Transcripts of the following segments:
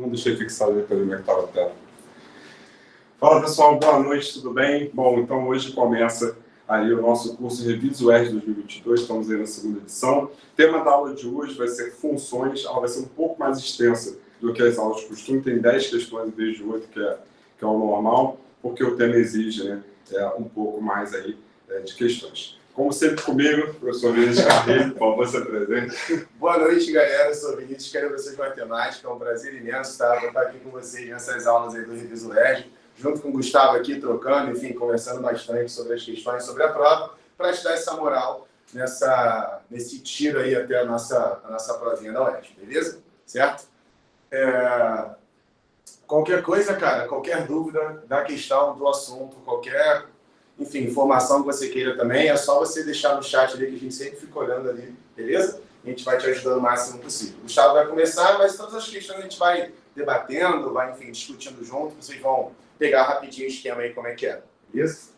Não deixei fixado aí para ver como é que estava a tela. Fala pessoal, boa noite, tudo bem? Bom, então hoje começa aí o nosso curso Revisa UERJ 2022, estamos aí na segunda edição. O tema da aula de hoje vai ser funções, ela vai ser um pouco mais extensa do que as aulas de costume, tem 10 questões em vez de 8, que é o normal, porque o tema exige, né, um pouco mais aí de questões. Como sempre comigo, professor Vinícius Carreiro, por favor, se apresente. Boa noite, galera. Eu sou o Vinícius, quero vocês de matemática. É um prazer imenso estar aqui com vocês nessas aulas aí do Revisa UERJ, junto com o Gustavo aqui, trocando, enfim, conversando bastante sobre as questões, sobre a prova, para te dar essa moral nesse tiro aí até a nossa provinha da UERJ, beleza? Certo? Qualquer coisa, cara, qualquer dúvida da questão, do assunto, qualquer... enfim, informação que você queira também, é só você deixar no chat ali, que a gente sempre fica olhando ali, beleza? A gente vai te ajudando o máximo possível. O Gustavo vai começar, mas todas as questões a gente vai debatendo, vai, enfim, discutindo junto, vocês vão pegar rapidinho o esquema aí, como é que é, beleza?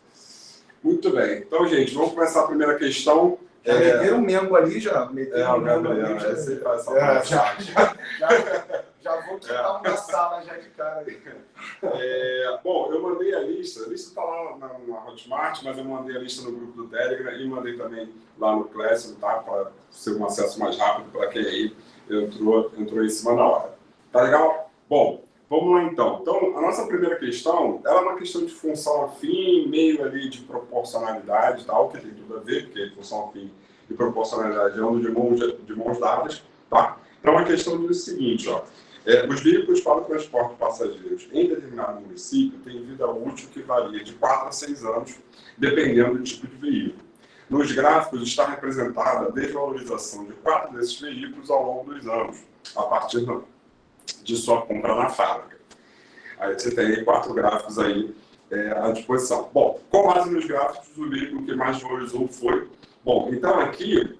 Muito bem. Então, gente, vamos começar a primeira questão. Já meteram um membro ali, já. Meteram um membro ali, já vou quitar uma sala já de cara aí. Bom, eu mandei a lista está lá na Hotmart, mas eu mandei a lista no grupo do Telegram e mandei também lá no Classroom, tá? Para ser um acesso mais rápido para quem aí entrou em cima da hora. Tá legal? Bom, vamos lá então. Então, a nossa primeira questão, ela é uma questão de função afim, meio ali de proporcionalidade e tal, que tem tudo a ver, porque função afim e proporcionalidade andam de mãos dadas, tá? Então, a questão diz o seguinte, ó. Os veículos para o transporte de passageiros em determinado município têm vida útil que varia de 4 a 6 anos, dependendo do tipo de veículo. Nos gráficos está representada a desvalorização de 4 desses veículos ao longo dos anos, a partir de sua compra na fábrica. Aí você tem aí 4 gráficos aí à disposição. Bom, com base nos gráficos, o veículo que mais valorizou foi... Bom, então aqui,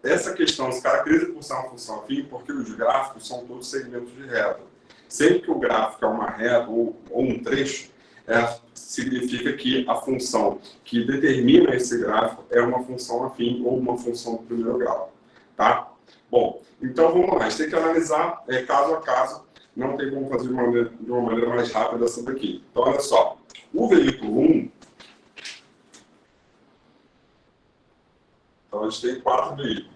essa questão se caracteriza por ser uma função afim, porque os gráficos são todos segmentos de reta. Sempre que o gráfico é uma reta ou um trecho, significa que a função que determina esse gráfico é uma função afim ou uma função do primeiro grau. Tá? Bom, então vamos lá, a gente tem que analisar caso a caso, não tem como fazer de uma maneira mais rápida essa daqui. Então, olha só, o veículo 1, então a gente tem 4 veículos.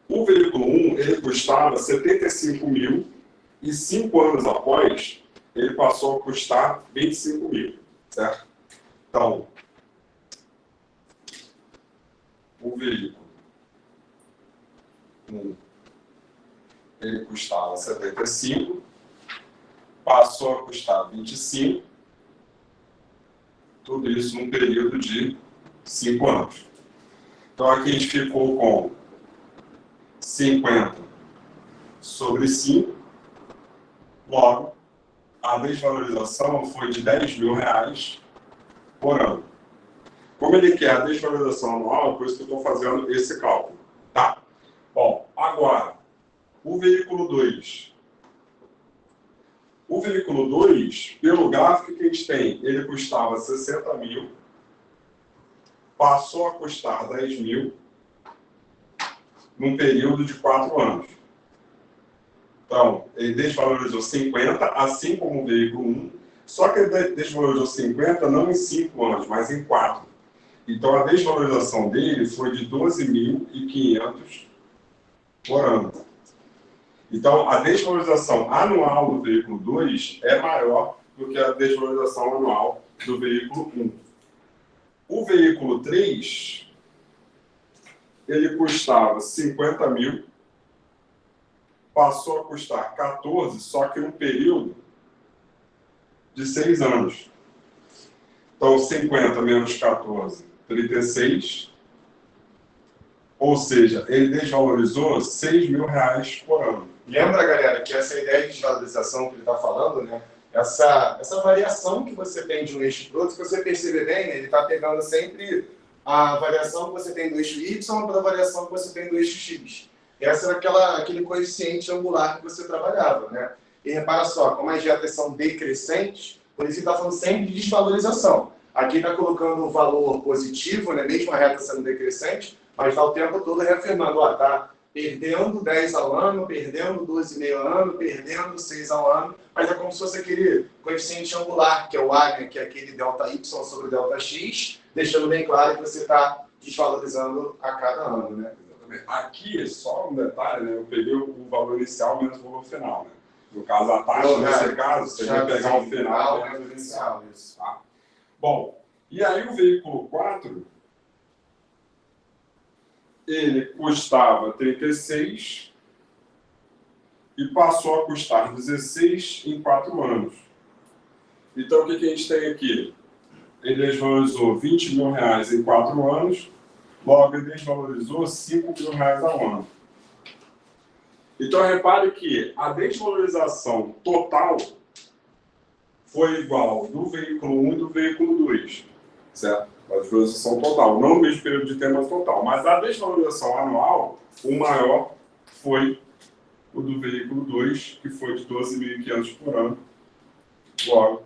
O veículo 1, ele custava 75 mil e 5 anos após, ele passou a custar 25 mil, certo? Então, o veículo 1, ele custava 75, passou a custar 25, tudo isso num período de 5 anos. Então, aqui a gente ficou com 50 sobre 5, logo, a desvalorização foi de 10 mil reais por ano. Como ele quer a desvalorização anual, por isso que eu estou fazendo esse cálculo. Tá? Bom, agora, o veículo 2. O veículo 2, pelo gráfico que a gente tem, ele custava 60 mil, passou a custar 10 mil, num período de 4 anos. Então, ele desvalorizou 50, assim como o veículo 1, só que ele desvalorizou 50 não em 5 anos, mas em 4. Então, a desvalorização dele foi de 12.500 por ano. Então, a desvalorização anual do veículo 2 é maior do que a desvalorização anual do veículo 1. O veículo 3, ele custava 50 mil, passou a custar 14, só que num período de 6 anos. Então, 50 menos 14, 36. Ou seja, ele desvalorizou 6 mil reais por ano. Lembra, galera, que essa ideia de desvalorização que ele está falando, né? Essa variação que você tem de um eixo para outro, se você perceber bem, né, ele está pegando sempre a variação que você tem do eixo Y para a variação que você tem do eixo X. Essa era aquele coeficiente angular que você trabalhava, né? E repara só, como as retas são decrescentes, por isso ele está falando sempre de desvalorização. Aqui está colocando um valor positivo, né? Mesmo a reta sendo decrescente, mas está o tempo todo reafirmando, ó, tá perdendo 10 ao ano, perdendo 12,5 ao ano, perdendo 6 ao ano, mas é como se fosse aquele coeficiente angular, que é o A, né, que é aquele ΔY sobre ΔX, deixando bem claro que você está desvalorizando a cada ano, né? Aqui, só um detalhe, né? Eu peguei o valor inicial menos o valor final, né? No caso, a taxa, nesse caso, você vai pegar o final menos o inicial. Tá? Bom, e aí o veículo 4, ele custava 36 e passou a custar 16 em 4 anos. Então, o que a gente tem aqui? Ele desvalorizou R$20 mil em 4 anos, logo ele desvalorizou R$5 mil ao ano. Então, repare que a desvalorização total foi igual do veículo 1 e do veículo 2, certo? A desvalorização total, não no mesmo período de tempo, mas total. Mas a desvalorização anual, o maior foi o do veículo 2, que foi de 12.500 por ano. Logo,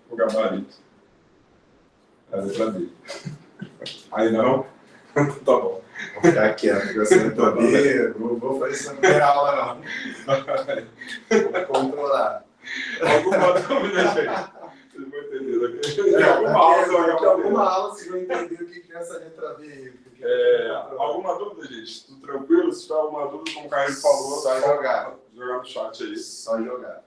o gabarito. A letra B. Ainda não? Tá bom. Vou ficar quieto, que você não vou fazer essa primeira aula, não. Vou controlar. Alguma dúvida, gente? Vocês vão entender. Alguma aula vocês vão entender o que é essa letra B. Alguma dúvida, gente? Tudo tranquilo? Se tiver alguma dúvida, como o Carlos falou, só jogar. Jogar no chat aí. Só jogar.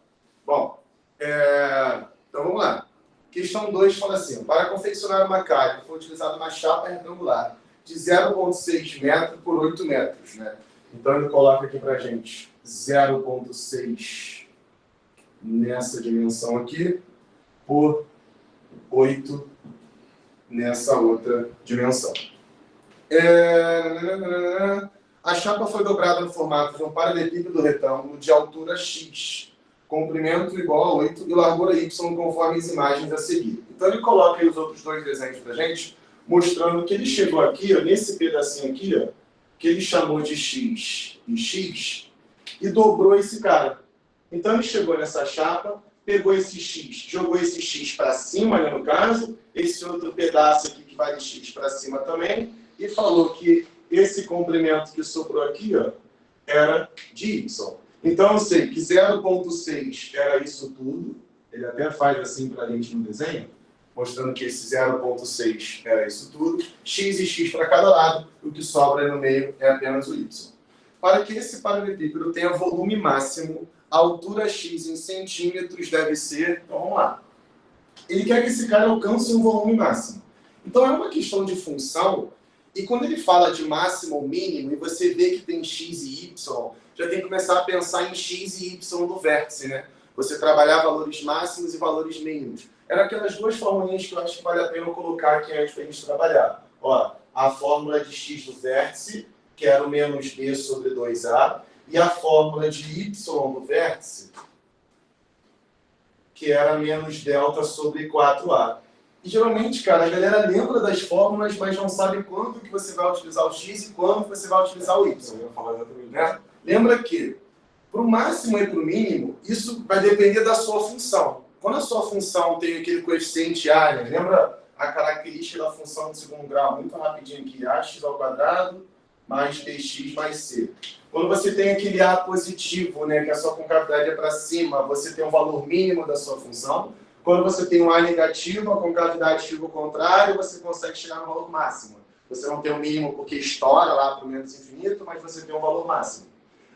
Bom, então vamos lá. Questão 2 fala assim: para confeccionar uma calha foi utilizada uma chapa retangular de 0,6 metro por 8 metros. Né? Então ele coloca aqui para a gente 0,6 nessa dimensão aqui por 8 nessa outra dimensão. A chapa foi dobrada no formato de um paralelepípedo retângulo de altura x, comprimento igual a 8 e largura y, conforme as imagens a seguir. Então ele coloca aí os outros dois desenhos para a gente, mostrando que ele chegou aqui, ó, nesse pedacinho aqui, ó, que ele chamou de x e x, e dobrou esse cara. Então ele chegou nessa chapa, pegou esse x, jogou esse x para cima, né, no caso, esse outro pedaço aqui que vai de x para cima também, e falou que esse comprimento que sobrou aqui, ó, era de y. Então eu sei que 0,6 era isso tudo, ele até faz assim para a gente no desenho, mostrando que esse 0,6 era isso tudo, x e x para cada lado, o que sobra no meio é apenas o y. Para que esse paralelepípedo tenha volume máximo, a altura x em centímetros deve ser, então vamos lá. Ele quer que esse cara alcance um volume máximo. Então é uma questão de função, e quando ele fala de máximo ou mínimo, e você vê que tem x e y, já tem que começar a pensar em x e y do vértice, né? Você trabalhar valores máximos e valores mínimos. Eram aquelas duas formulinhas que eu acho que vale a pena eu colocar aqui antes para a gente trabalhar. Ó, a fórmula de x do vértice, que era o menos b sobre 2a, e a fórmula de y do vértice, que era menos delta sobre 4a. E geralmente, cara, a galera lembra das fórmulas, mas não sabe quando que você vai utilizar o x e quando que você vai utilizar o y. Eu ia falar exatamente, né? Lembra que, para o máximo e para o mínimo, isso vai depender da sua função. Quando a sua função tem aquele coeficiente a, né? Lembra a característica da função de segundo grau? Muito rapidinho aqui, ax ao quadrado mais bx mais c. Quando você tem aquele a positivo, né, que a sua concavidade é para cima, você tem um valor mínimo da sua função. Quando você tem um a negativo, a concavidade fica ao contrário, você consegue chegar no valor máximo. Você não tem o mínimo porque estoura lá para o menos infinito, mas você tem um valor máximo.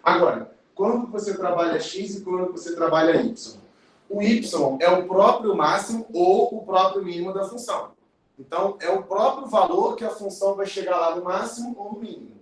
Agora, quando você trabalha x e quando você trabalha y? O y é o próprio máximo ou o próprio mínimo da função. Então, é o próprio valor que a função vai chegar lá no máximo ou no mínimo.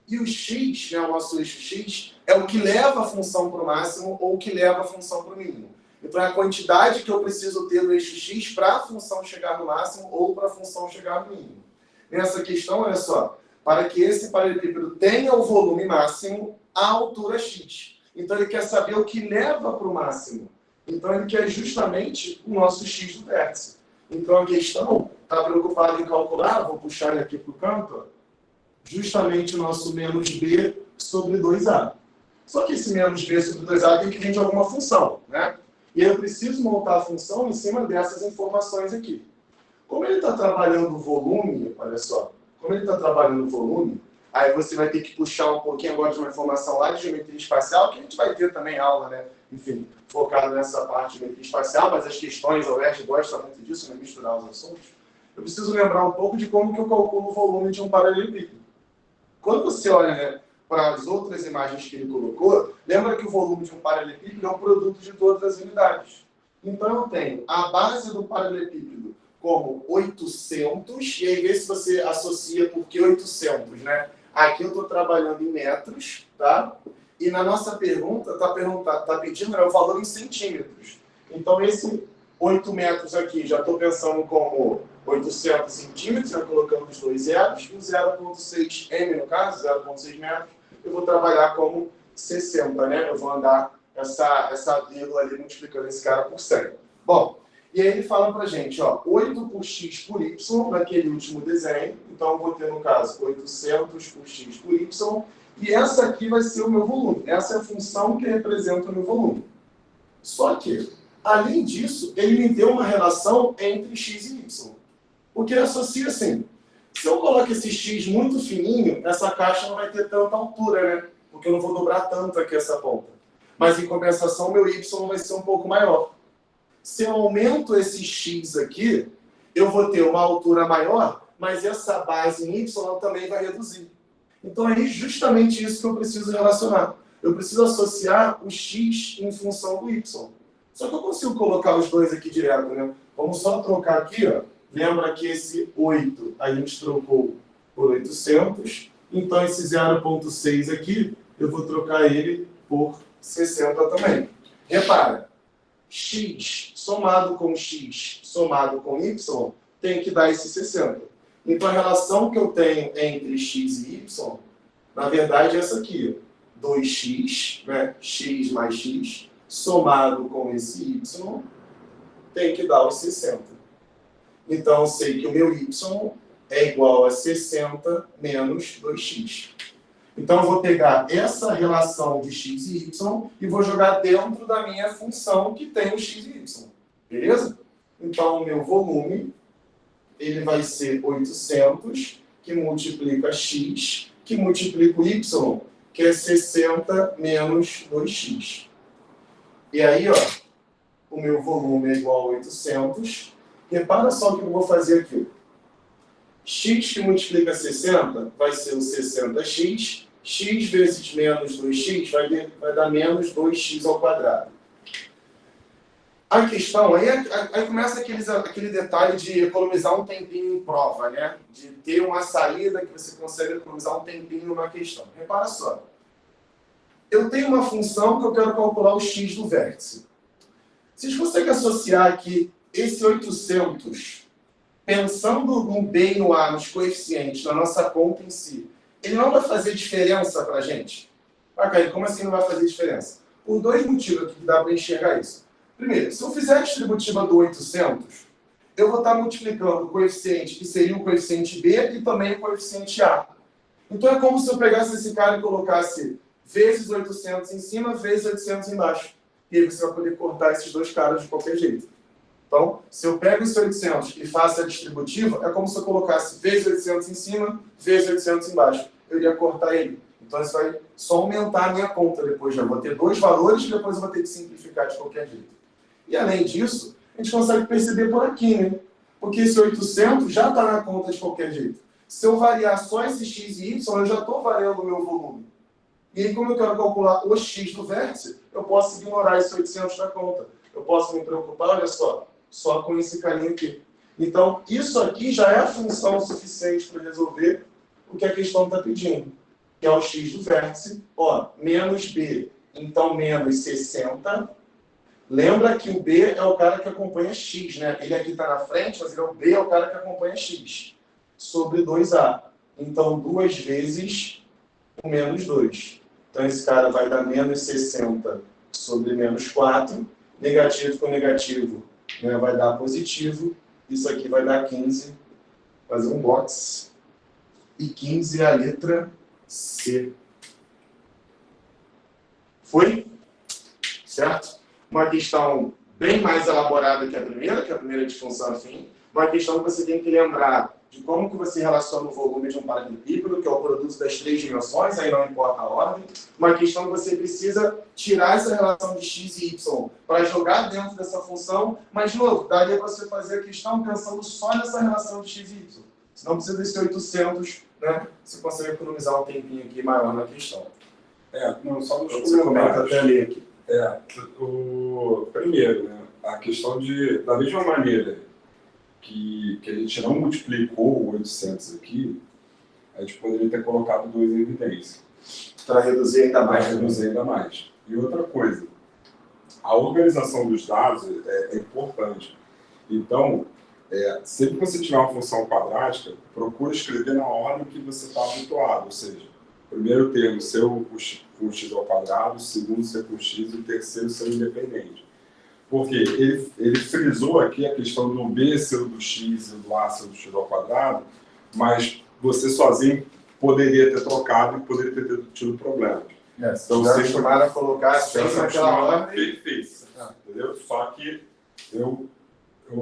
E o x, né, o nosso eixo x, é o que leva a função para o máximo ou o que leva a função para o mínimo. Então, é a quantidade que eu preciso ter no eixo x para a função chegar no máximo ou para a função chegar no mínimo. Nessa questão, olha só, para que esse paralelepípedo tenha o volume máximo, a altura x. Então, ele quer saber o que leva para o máximo. Então, ele quer justamente o nosso x do vértice. Então, a questão está preocupada em calcular, vou puxar ele aqui para o canto, ó, justamente o nosso menos b sobre 2a. Só que esse menos b sobre 2a tem que vir de alguma função, né? E eu preciso montar a função em cima dessas informações aqui. Como ele está trabalhando o volume, olha só, como ele está trabalhando o volume, Aí você vai ter que puxar um pouquinho agora de uma informação lá de geometria espacial, que a gente vai ter também aula, né? Enfim, focado nessa parte de geometria espacial, mas as questões, a UERJ gosta muito disso, né? Misturar os assuntos. Eu preciso lembrar um pouco de como que eu calculo o volume de um paralelepípedo. Quando você olha, né, para as outras imagens que ele colocou, lembra que o volume de um paralelepípedo é um produto de todas as unidades. Então eu tenho a base do paralelepípedo como 800, e aí vê se você associa por que 800, né? Aqui eu estou trabalhando em metros, tá? E na nossa pergunta, está pedindo, né, o valor em centímetros. Então esse 8 metros aqui, já estou pensando como 800 centímetros, né, colocando os dois zeros, e o 0,6 m, no caso, 0,6 metros, eu vou trabalhar como 60, né? Eu vou andar essa vírgula ali multiplicando esse cara por 100. Bom, e aí ele fala pra gente, ó, 8 por x por y, naquele último desenho. Então eu vou ter, no caso, 800 por x por y, e essa aqui vai ser o meu volume. Essa é a função que representa o meu volume. Só que, além disso, ele me deu uma relação entre x e y. Porque ele associa assim, se eu coloco esse x muito fininho, essa caixa não vai ter tanta altura, né? Porque eu não vou dobrar tanto aqui essa ponta. Mas, em compensação, meu y vai ser um pouco maior. Se eu aumento esse x aqui, eu vou ter uma altura maior, mas essa base em y também vai reduzir. Então, é justamente isso que eu preciso relacionar. Eu preciso associar o x em função do y. Só que eu consigo colocar os dois aqui direto, né? Vamos só trocar aqui, ó. Lembra que esse 8 a gente trocou por 800. Então, esse 0,6 aqui, eu vou trocar ele por 60 também. Repara, x somado com x somado com y tem que dar esse 60. Então, a relação que eu tenho entre x e y, na verdade, é essa aqui. 2x, né? X mais x, somado com esse y, tem que dar os 60. Então, eu sei que o meu y é igual a 60 menos 2x. Então, eu vou pegar essa relação de x e y e vou jogar dentro da minha função que tem o x e y. Beleza? Então, o meu volume, ele vai ser 800, que multiplica x, que multiplica o y, que é 60 menos 2x. E aí, ó, o meu volume é igual a 800. Repara só o que eu vou fazer aqui. X que multiplica 60 vai ser o 60x. X vezes menos 2x vai dar menos 2x ao quadrado. A questão, aí começa aquele detalhe de economizar um tempinho em prova, né? De ter uma saída que você consegue economizar um tempinho numa questão. Repara só. Eu tenho uma função que eu quero calcular o x do vértice. Vocês conseguem associar aqui esse 800, pensando no b e no a, nos coeficientes, na nossa conta em si, ele não vai fazer diferença para a gente? Ah, Caio, como assim não vai fazer diferença? Por dois motivos que dá para enxergar isso. Primeiro, se eu fizer a distributiva do 800, eu vou estar multiplicando o coeficiente, que seria o coeficiente b, e também o coeficiente a. Então é como se eu pegasse esse cara e colocasse vezes 800 em cima, vezes 800 embaixo. E aí você vai poder cortar esses dois caras de qualquer jeito. Então, se eu pego esse 800 e faço a distributiva, é como se eu colocasse vezes 800 em cima, vezes 800 embaixo. Eu iria cortar ele. Então, isso vai só aumentar a minha conta depois. Já vou ter dois valores e depois eu vou ter que simplificar de qualquer jeito. E, além disso, a gente consegue perceber por aqui, né? Porque esse 800 já está na conta de qualquer jeito. Se eu variar só esse x e y, eu já estou variando o meu volume. E aí, como eu quero calcular o x do vértice, eu posso ignorar esse 800 da conta. Eu posso me preocupar, olha só com esse carinho aqui. Então, isso aqui já é a função suficiente para resolver o que a questão está pedindo, que é o x do vértice, ó, menos b, então menos 60. Lembra que o b é o cara que acompanha x, né? Ele aqui está na frente, mas o b é o cara que acompanha x, sobre 2a. Então, 2 vezes o menos 2. Então, esse cara vai dar menos 60 sobre menos 4. Negativo com negativo, né, vai dar positivo. Isso aqui vai dar 15. Fazer um box. E 15 é a letra C. Foi? Certo? Uma questão bem mais elaborada que a primeira de função afim. Uma questão que você tem que lembrar de como que você relaciona o volume de um paralelepípedo, que é o produto das 3 dimensões, aí não importa a ordem. Uma questão que você precisa tirar essa relação de x e y para jogar dentro dessa função, mas, de novo, daria para você fazer a questão pensando só nessa relação de x e y. Se não precisa desse 800, né? Você consegue economizar um tempinho aqui maior na questão. Não, só nos Você comenta até ali aqui. Primeiro, né, a questão da mesma maneira que a gente não multiplicou o 800 aqui, a gente poderia ter colocado 2 em evidência. Para reduzir ainda mais. Para reduzir ainda mais. E outra coisa, a organização dos dados é importante. Então, sempre que você tiver uma função quadrática, procure escrever na ordem que você está habituado. Ou seja, primeiro termo seu com x ao quadrado, segundo seu com x e o terceiro seu independente. Porque ele frisou aqui a questão do B ser do x e do A ser do x ao quadrado, mas você sozinho poderia ter trocado e poderia ter tido problemas. Então, você acostumado a colocar sempre naquela ordem. Perfeito. Entendeu? Só que eu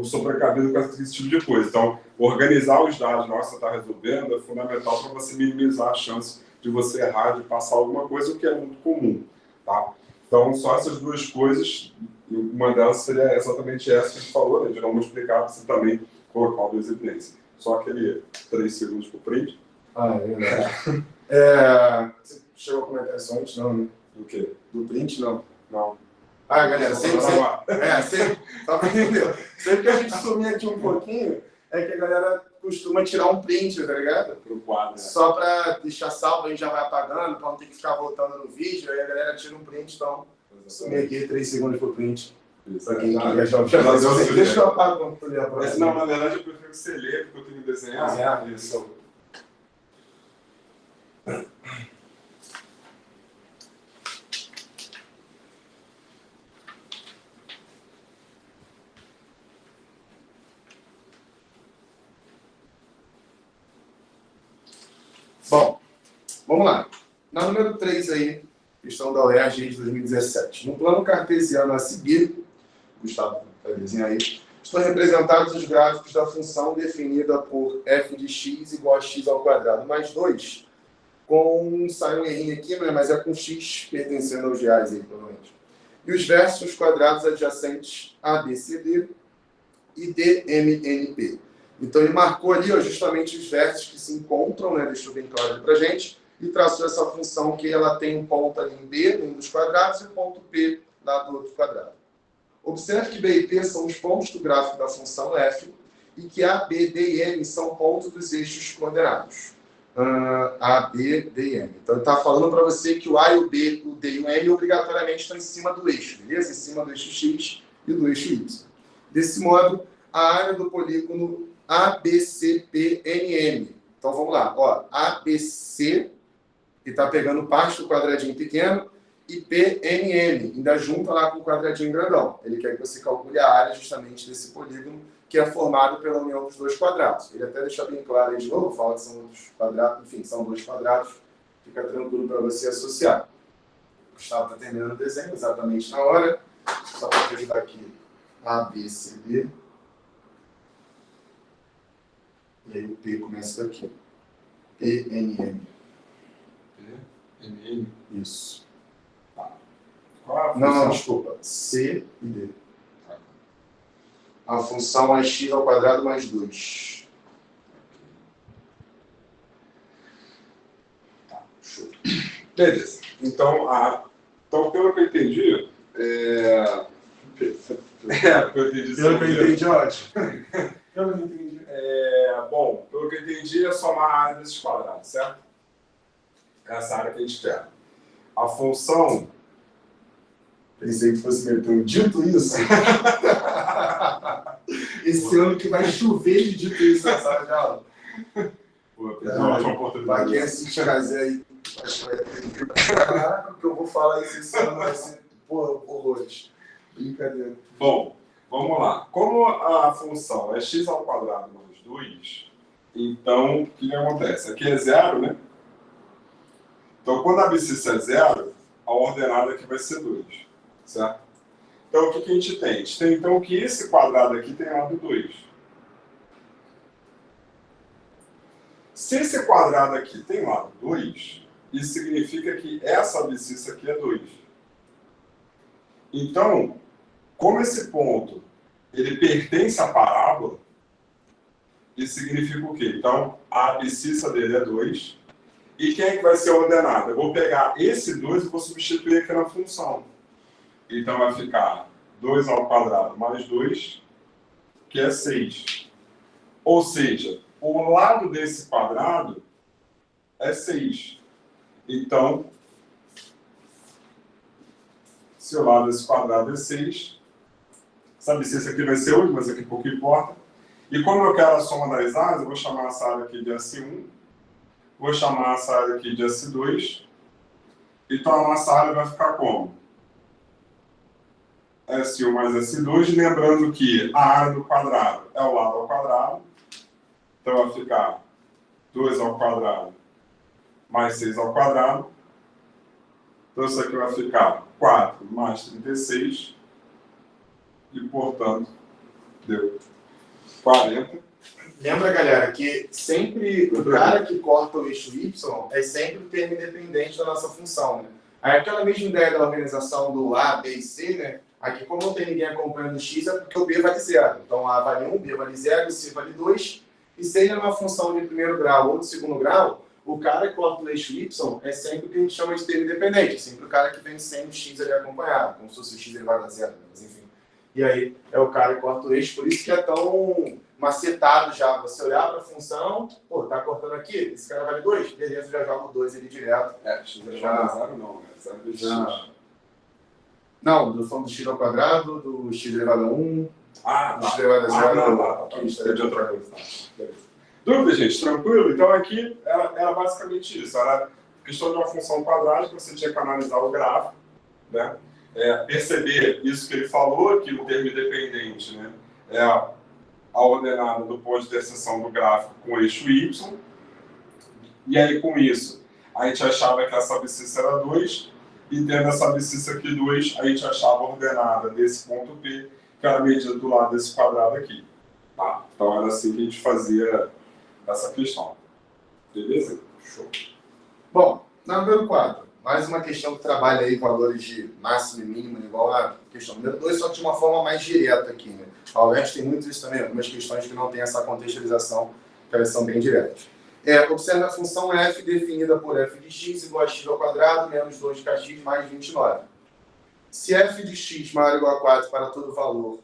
sou precavido com esse tipo de coisa. Então, organizar os dados na hora que você está resolvendo é fundamental para você minimizar a chance de você errar, de passar alguma coisa, o que é muito comum. Tá? Então, só essas duas coisas. Uma delas seria exatamente essa que a gente falou, né? De não multiplicar, você também colocar duas evidências. Só aquele 3 segundos por print. É verdade. Você chegou a comentar isso antes, não, né? Do quê? Do print, não. Não. Galera, sempre só para entender. Sempre que a gente sumir aqui um pouquinho, é que a galera costuma tirar um print, tá ligado? Pro quadro, né? Só para deixar salvo, a gente já vai apagando, para não ter que ficar voltando no vídeo, aí a galera tira um print, então... Sumi aqui 3 segundos por print. Para quem quer já fazer. Deixa eu apagar quando tu ler a próxima. Não, na verdade eu prefiro que você lê, porque eu tenho que desenhar. Isso. Bom, vamos lá. Na número 3 aí, questão da UERJ de 2017. No plano cartesiano a seguir, Gustavo vai desenhar aí, estão representados os gráficos da função definida por f de x igual a x ao quadrado mais 2, sai um errinho aqui, né, mas é com x pertencendo aos reais aí, provavelmente. E os versos quadrados adjacentes a, b, c, d e d, m, n, p. Então ele marcou ali justamente os versos que se encontram, né, deixou bem claro para a gente, e traçou essa função que ela tem um ponto ali em B, um dos quadrados, e o ponto P lá do outro quadrado. Observe que B e P são os pontos do gráfico da função f, e que A, B, D e M são pontos dos eixos coordenados. A, B, D e M. Então ele está falando para você que o A, o B, o D e o M obrigatoriamente estão em cima do eixo, beleza? Em cima do eixo X e do eixo Y. Desse modo, a área do polígono ABCPNM. Então vamos lá, ó, ABC, que está pegando parte do quadradinho pequeno, e PNM, ainda junta lá com o quadradinho grandão. Ele quer que você calcule a área justamente desse polígono, que é formado pela união dos dois quadrados. Ele até deixa bem claro aí de novo, fala que são outros quadrados, enfim, são 2 quadrados, fica tranquilo para você associar. O Gustavo está terminando o desenho exatamente na hora, só para te ajudar aqui, ABCD. E aí o P começa daqui. PNM. PNM? Isso. Não, desculpa. C e D. A função é x ao quadrado mais 2. Show. Beleza. Então, pelo que eu entendi, Pelo que eu entendi, ótimo. Pelo que eu entendi. Bom, pelo que eu entendi, é somar a área desses quadrados, certo? Essa área que a gente quer. A função... Pensei que fosse meter dito isso. Esse ano que vai chover de dito isso na sala de aula. Pô, uma oportunidade. Para quem assiste Casé aí, acho que vai ter caraca, que eu vou falar isso esse ano, vai ser, horrores. Brincadeira. Bom, vamos lá. Como a função é x ao quadrado mais 2, então o que acontece? Aqui é 0, né? Então, quando a abscissa é 0, a ordenada aqui vai ser 2, certo? Então, o que a gente tem? A gente tem, então, que esse quadrado aqui tem lado 2. Se esse quadrado aqui tem lado 2, isso significa que essa abscissa aqui é 2. Então, como esse ponto ele pertence à parábola, isso significa o quê? Então, a abscissa dele é 2. E quem é que vai ser ordenado? Eu vou pegar esse 2 e vou substituir aqui na função. Então, vai ficar 2 ao quadrado mais 2, que é 6. Ou seja, o lado desse quadrado é 6. Então, se o lado desse quadrado é 6, essa abscissa aqui vai ser 8, mas aqui pouco importa. E como eu quero a soma das áreas, eu vou chamar essa área aqui de S1, vou chamar essa área aqui de S2, então a nossa área vai ficar como? S1 mais S2, lembrando que a área do quadrado é o lado ao quadrado, então vai ficar 2 ao quadrado mais 6 ao quadrado, então isso aqui vai ficar 4 mais 36, e portanto deu 40. Lembra, galera, que sempre o cara que corta o eixo Y é sempre o termo independente da nossa função, né? Aí aquela mesma ideia da organização do A, B e C, né? Aqui, como não tem ninguém acompanhando o X, é porque o B vale 0. Então, A vale 1, B vale 0, C vale 2. E seja uma função de primeiro grau ou de segundo grau, o cara que corta o eixo Y é sempre o que a gente chama de termo independente. Sempre o cara que vem sem o X ali acompanhado, como se fosse o X elevado a 0, mas enfim. E aí, é o cara que corta o eixo, por isso que é tão macetado já. Você olhar para a função, pô, tá cortando aqui, esse cara vale 2, beleza, já joga o 2 ali direto. X elevado a 0 não, né? 0 vezes X. Não, do falando do X ao quadrado, do X elevado a 1, Ah, do X elevado a 0. tá. Isso é de outra coisa. Tá. Beleza. Dúvida, gente? Tranquilo? Então aqui era basicamente isso. Era questão de uma função quadrática, você tinha que analisar o gráfico, né? Perceber isso que ele falou, que o termo independente, né, é a ordenada do ponto de interseção do gráfico com o eixo Y. E aí, com isso, a gente achava que essa abscissa era 2, e tendo essa abscissa aqui 2, a gente achava a ordenada desse ponto P, que era a medida do lado desse quadrado aqui. Tá? Então, era assim que a gente fazia essa questão. Beleza? Show. Bom, na número 4, mais uma questão que trabalha aí valores de máximo e mínimo, igual a questão número 2, só que de uma forma mais direta aqui, né? A UERJ tem muito isso também, algumas questões que não tem essa contextualização, que elas são bem diretas. Observe a função f definida por f de x igual a x ao quadrado menos 2kx mais 29. Se f de x maior ou igual a 4 para todo valor,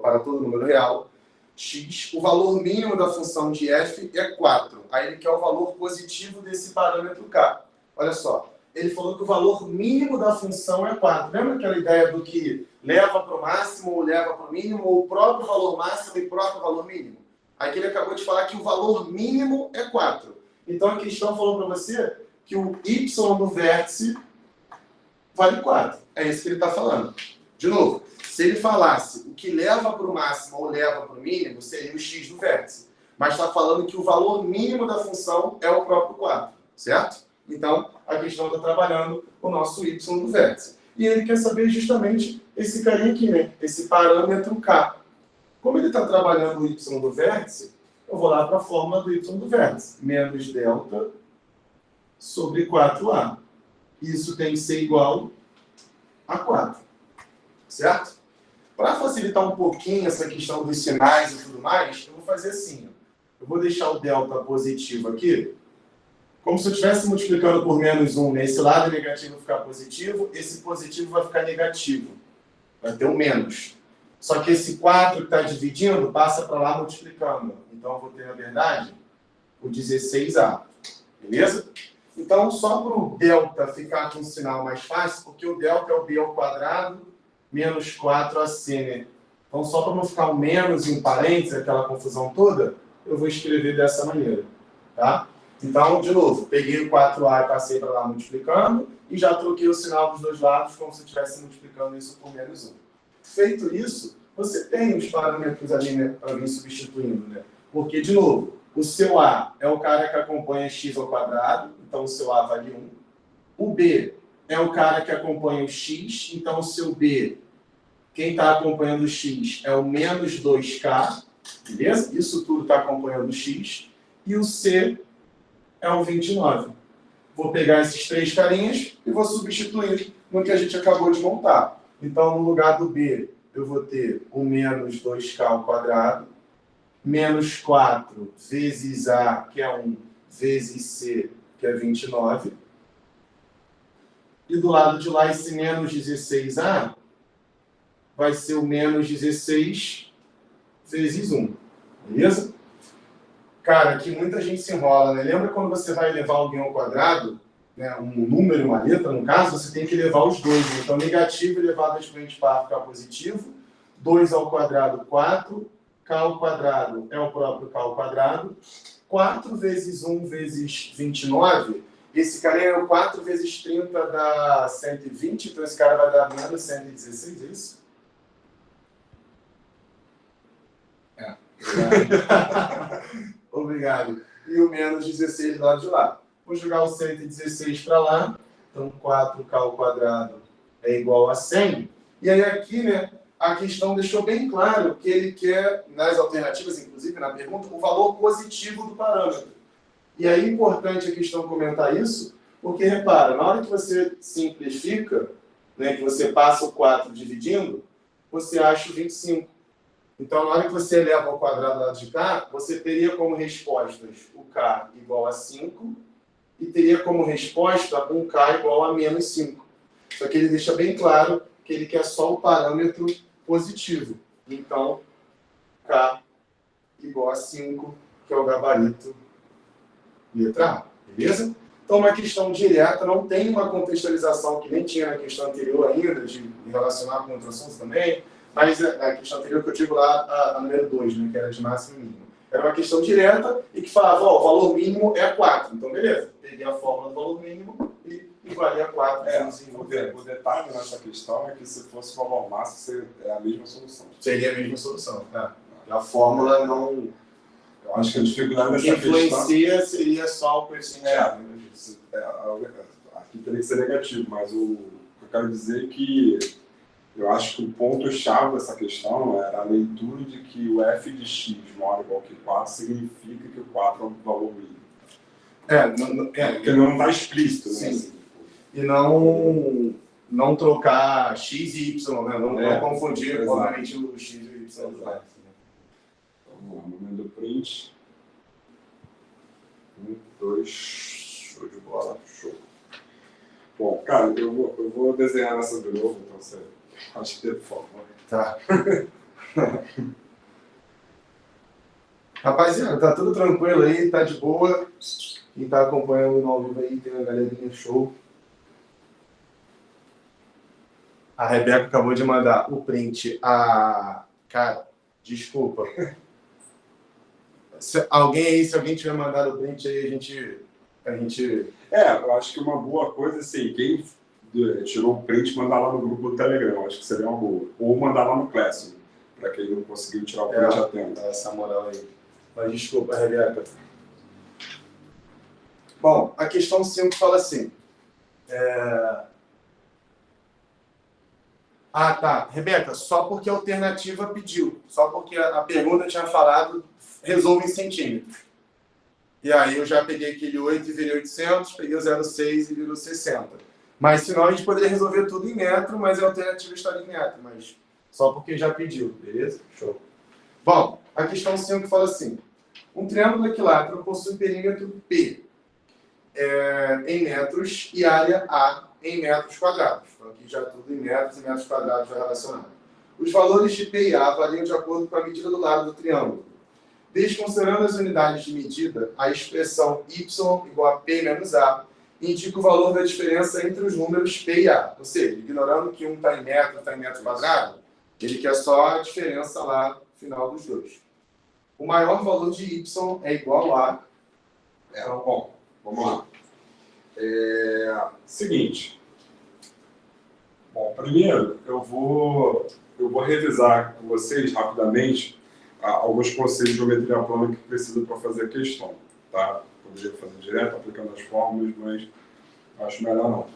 para todo número real, x, o valor mínimo da função de f é 4. Aí ele quer o valor positivo desse parâmetro k. Olha só, ele falou que o valor mínimo da função é 4. Lembra aquela ideia do que leva para o máximo ou leva para o mínimo, ou o próprio valor máximo e o próprio valor mínimo? Aqui ele acabou de falar que o valor mínimo é 4. Então a questão falou para você que o y do vértice vale 4. É isso que ele está falando. De novo, se ele falasse o que leva para o máximo ou leva para o mínimo, seria o x do vértice. Mas está falando que o valor mínimo da função é o próprio 4, certo? Então, a questão está trabalhando o nosso y do vértice. E ele quer saber justamente esse carinha aqui, né? Esse parâmetro k. Como ele está trabalhando o y do vértice, eu vou lá para a fórmula do y do vértice. Menos delta sobre 4a. Isso tem que ser igual a 4. Certo? Para facilitar um pouquinho essa questão dos sinais e tudo mais, eu vou fazer assim. Eu vou deixar o delta positivo aqui, como se eu estivesse multiplicando por menos 1. Esse lado negativo vai ficar positivo, esse positivo vai ficar negativo. Vai ter um menos. Só que esse 4 que está dividindo passa para lá multiplicando. Então, eu vou ter, na verdade, o 16a. Beleza? Então, só para o delta ficar com um sinal mais fácil, porque o delta é o b ao quadrado menos 4ac, né? Então, só para não ficar um menos em parênteses, aquela confusão toda, eu vou escrever dessa maneira. Tá? Então, de novo, peguei o 4a e passei para lá multiplicando, e já troquei o sinal dos dois lados, como se eu estivesse multiplicando isso por menos 1. Feito isso, você tem os parâmetros ali, né, para vir substituindo, né? Porque, de novo, o seu A é o cara que acompanha x ao quadrado, então o seu A vale 1. O B é o cara que acompanha o x, então o seu B, quem está acompanhando o x, é o menos 2k, beleza? Isso tudo está acompanhando o x. E o C é o 29. Vou pegar esses 3 carinhas e vou substituir no que a gente acabou de montar. Então, no lugar do B, eu vou ter o menos 2K ao quadrado, menos 4 vezes A, que é 1, vezes C, que é 29. E do lado de lá, esse menos 16A vai ser o menos 16 vezes 1. Beleza? Cara, aqui muita gente se enrola, né? Lembra quando você vai elevar alguém ao quadrado, né? Um número, uma letra, no caso, você tem que elevar os dois. Né? Então, negativo elevado a expoente par fica positivo. 2 ao quadrado, 4. K ao quadrado é o próprio K ao quadrado. 4 vezes 1 vezes 29. Esse cara é o 4 vezes 30 dá 120. Então, esse cara vai dar menos 116, é isso? É. Obrigado. E o menos 16 do lado de lá. Vou jogar o 116 para lá. Então, 4K ao quadrado é igual a 100. E aí aqui, né, a questão deixou bem claro que ele quer, nas alternativas, inclusive na pergunta, o valor positivo do parâmetro. E aí é importante a questão comentar isso, porque, repara, na hora que você simplifica, né, que você passa o 4 dividindo, você acha o 25. Então, na hora que você eleva ao quadrado do lado de cá, você teria como respostas o K igual a 5 e teria como resposta um K igual a menos 5. Só que ele deixa bem claro que ele quer só o parâmetro positivo. Então, K igual a 5, que é o gabarito letra A. Beleza? Então, uma questão direta, não tem uma contextualização que nem tinha na questão anterior ainda, de relacionar com outros assuntos também. Mas a questão anterior que eu digo lá, a número 2, né, que era de máximo e mínimo. Era uma questão direta e que falava, ó, o valor mínimo é 4. Então, beleza. Peguei a fórmula do valor mínimo e valia 4. O detalhe nessa questão é que se fosse o valor máximo, é a mesma solução. Seria a mesma solução. A fórmula não... Eu acho que a dificuldade dessa influencia questão... seria só o coeficiente. Aqui teria que ser negativo, mas o que eu quero dizer é que eu acho que o ponto-chave dessa questão era a leitura de que o f de x maior ou igual que 4 significa que o 4 é o valor mínimo. Porque não está explícito, né? Sim. E não trocar x e y, né? Não confundir, obviamente, o x e o y. Vamos lá, momento do print. 1, 2, show de bola, show. Bom, cara, eu vou desenhar nessa de novo, então você... Acho que por favor. Tá. Rapaziada, tá tudo tranquilo aí, tá de boa. Quem tá acompanhando no ao vivo aí, tem uma galerinha show. A Rebeca acabou de mandar o print. Cara, desculpa. Se alguém tiver mandado o print aí, a gente... eu acho que uma boa coisa, assim, quem tirou o print, mandar lá no grupo do Telegram, acho que seria uma boa. Ou mandar lá no Classroom, para quem não conseguiu tirar o print a tempo. Essa moral aí. Mas desculpa, Rebeca. Bom, a questão 5 fala assim. Tá. Rebeca, só porque a alternativa pediu. Só porque a pergunta tinha falado, resolve em centímetros. E aí eu já peguei aquele 8 e virei 800, peguei o 0,6 e virou 60. Mas senão a gente poderia resolver tudo em metro, mas a alternativa estaria em metro. Mas só porque já pediu, beleza? Show. Bom, a questão 5 fala assim. Um triângulo equilátero possui perímetro P em metros e área A em metros quadrados. Então aqui já tudo em metros e metros quadrados já relacionado. Os valores de P e A variam de acordo com a medida do lado do triângulo. Desconsiderando as unidades de medida, a expressão y igual a P menos A indica o valor da diferença entre os números P e A. Ou seja, ignorando que um está em metro, está em metro quadrado, ele quer só a diferença lá no final dos dois. O maior valor de y é igual a... Bom, vamos lá. Seguinte. Bom, primeiro eu vou revisar com vocês rapidamente alguns conceitos de geometria plana que precisam para fazer a questão. Tá? Poderia fazer direto, aplicando as fórmulas, mas acho melhor não.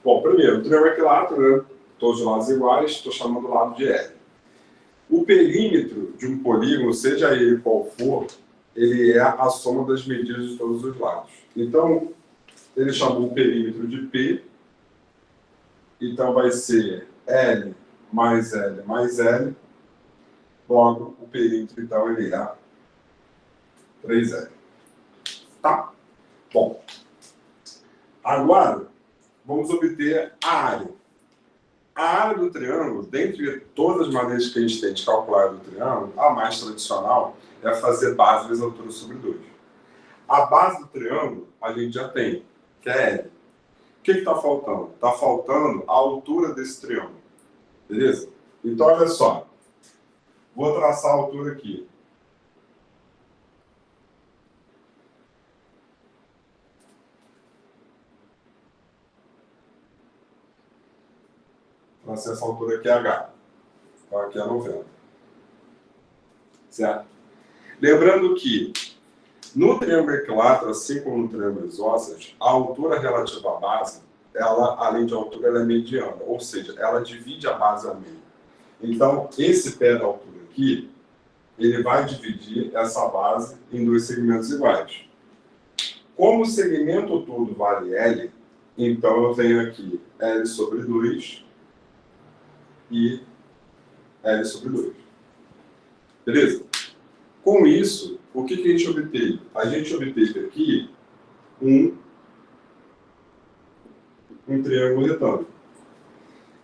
Bom, primeiro, o triângulo equilátero, né? Todos os lados iguais, estou chamando o lado de L. O perímetro de um polígono, seja ele qual for, ele é a soma das medidas de todos os lados. Então, ele chamou o perímetro de P, então vai ser L mais L mais L, logo o perímetro, então, ele é 3L. Tá? Bom, agora vamos obter a área. A área do triângulo, dentre todas as maneiras que a gente tem de calcular do triângulo, a mais tradicional é fazer base vezes altura sobre 2. A base do triângulo a gente já tem, que é L. O que está faltando? Está faltando a altura desse triângulo. Beleza? Então, olha só. Vou traçar a altura aqui. Tracei essa altura aqui, H. Então, aqui é 90. Certo? Lembrando que no triângulo equilátero, assim como no triângulo isósceles, a altura relativa à base, ela, além de altura, ela é mediana, ou seja, ela divide a base ao meio. Então, esse pé da altura aqui, ele vai dividir essa base em dois segmentos iguais. Como o segmento todo vale L, então eu tenho aqui L sobre 2 e L sobre 2. Beleza? Com isso, o que a gente obteve? A gente obteve aqui um triângulo retângulo.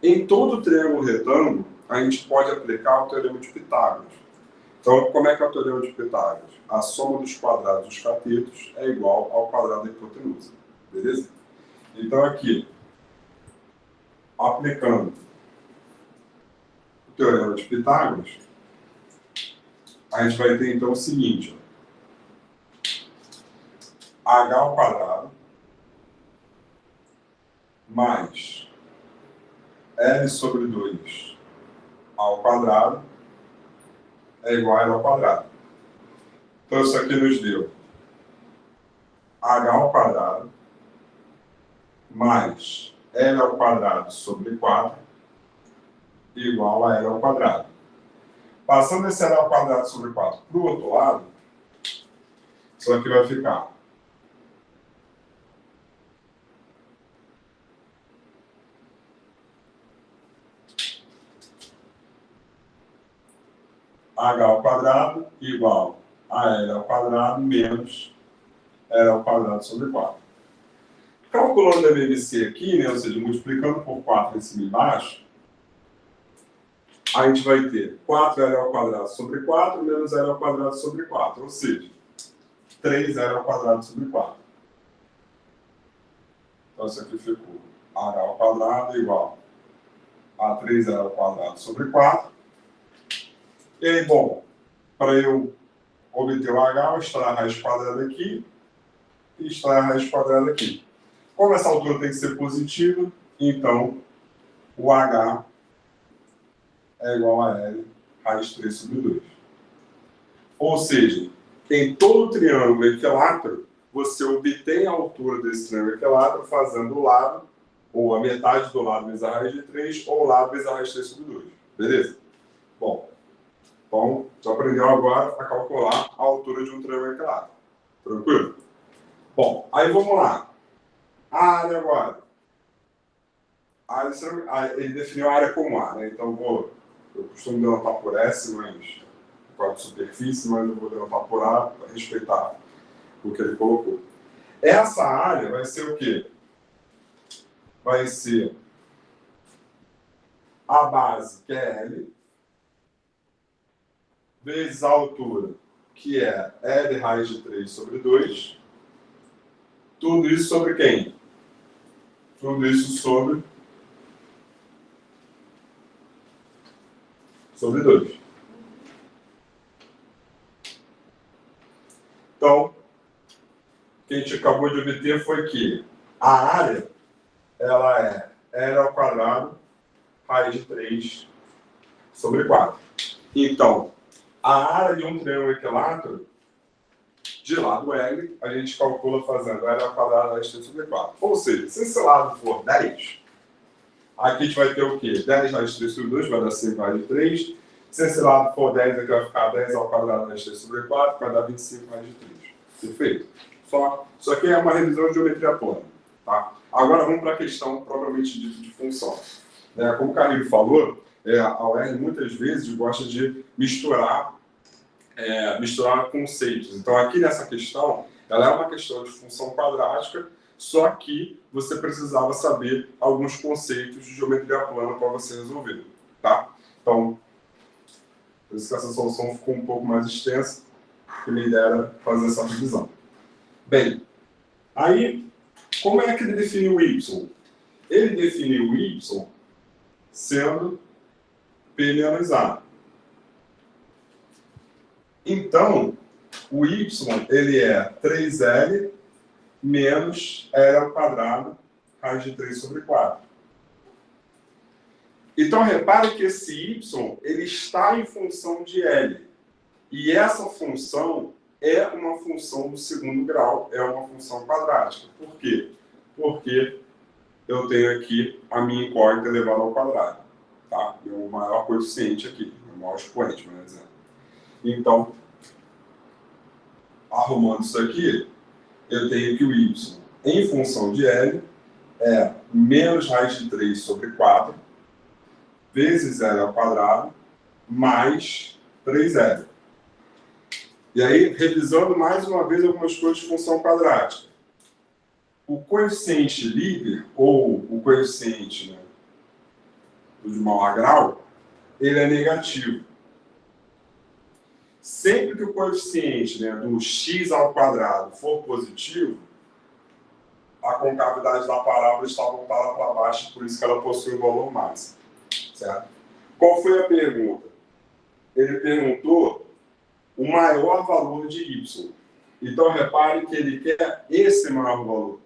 Em todo triângulo retângulo, a gente pode aplicar o teorema de Pitágoras. Então, como é que é o teorema de Pitágoras? A soma dos quadrados dos catetos é igual ao quadrado da hipotenusa. Beleza? Então, aqui, aplicando o teorema de Pitágoras, a gente vai ter, então, o seguinte. H ao quadrado mais L sobre 2 ao quadrado é igual a L ao quadrado. Então, isso aqui nos deu H ao quadrado mais L ao quadrado sobre 4 igual a L ao quadrado. Passando esse L ao quadrado sobre 4 para o outro lado, isso aqui vai ficar H ao quadrado igual a L ao quadrado menos L ao quadrado sobre 4. Calculando a MMC aqui, né, ou seja, multiplicando por 4 em cima e embaixo, a gente vai ter 4L ao quadrado sobre 4 menos L ao quadrado sobre 4, ou seja, 3L ao quadrado sobre 4. Então, isso aqui ficou H ao quadrado igual a 3L ao quadrado sobre 4. E aí, bom, para eu obter o H, eu extraio a raiz quadrada aqui e extraio a raiz quadrada aqui. Como essa altura tem que ser positiva, então o H é igual a L raiz 3 sobre 2. Ou seja, em todo triângulo equilátero, você obtém a altura desse triângulo equilátero fazendo o lado, ou a metade do lado vezes a raiz de 3, ou o lado vezes a raiz 3 sobre 2. Beleza? Bom, então, já aprendeu agora a calcular a altura de um triângulo equilátero. Tranquilo? Bom, aí vamos lá. A área agora. Ele definiu a área como A, né? Então, eu costumo denotar por S, mas por causa de superfície, mas eu vou denotar por A para respeitar o que ele colocou. Essa área vai ser o quê? Vai ser a base, que é L, vezes a altura, que é L raiz de 3 sobre 2. Tudo isso sobre quem? Tudo isso sobre 2. Então, o que a gente acabou de obter foi que a área, ela é L ao quadrado, raiz de 3 sobre 4. Então, a área de um triângulo equilátero, de lado L, a gente calcula fazendo L ao quadrado raiz de 3 sobre 4. Ou seja, se esse lado for 10, aqui a gente vai ter o quê? 10 raiz de 3 sobre 2 vai dar 5 raiz de 3. Se esse lado for 10, aqui vai ficar 10 ao quadrado raiz de 3 sobre 4, vai dar 25 raiz de 3. Perfeito? Isso aqui é uma revisão de geometria plana. Tá? Agora vamos para a questão propriamente dita de função. Como o Carlinhos falou, a UERJ muitas vezes gosta de misturar conceitos. Então aqui nessa questão, ela é uma questão de função quadrática, só que você precisava saber alguns conceitos de geometria plana para você resolver. Tá? Então, por isso que essa solução ficou um pouco mais extensa, que minha ideia era fazer essa revisão. Bem, aí, como é que ele definiu o y? Ele definiu o y sendo P menos A. Então, o y ele é 3L menos L ao quadrado, raiz de 3 sobre 4. Então, repare que esse y ele está em função de L. E essa função é uma função do segundo grau, é uma função quadrática. Por quê? Porque eu tenho aqui a minha incógnita elevada ao quadrado. Tá? É o maior coeficiente aqui, o maior expoente, por exemplo. Então, arrumando isso aqui, eu tenho que o y em função de L é menos raiz de 3 sobre 4 vezes L ao quadrado mais 3L. E aí, revisando mais uma vez algumas coisas de função quadrática. O coeficiente livre, ou o coeficiente de maior grau, ele é negativo. Sempre que o coeficiente do x ao quadrado for positivo, a concavidade da parábola está voltada para baixo, por isso que ela possui um valor máximo. Certo? Qual foi a pergunta? Ele perguntou o maior valor de y. Então, repare que ele quer esse maior valor.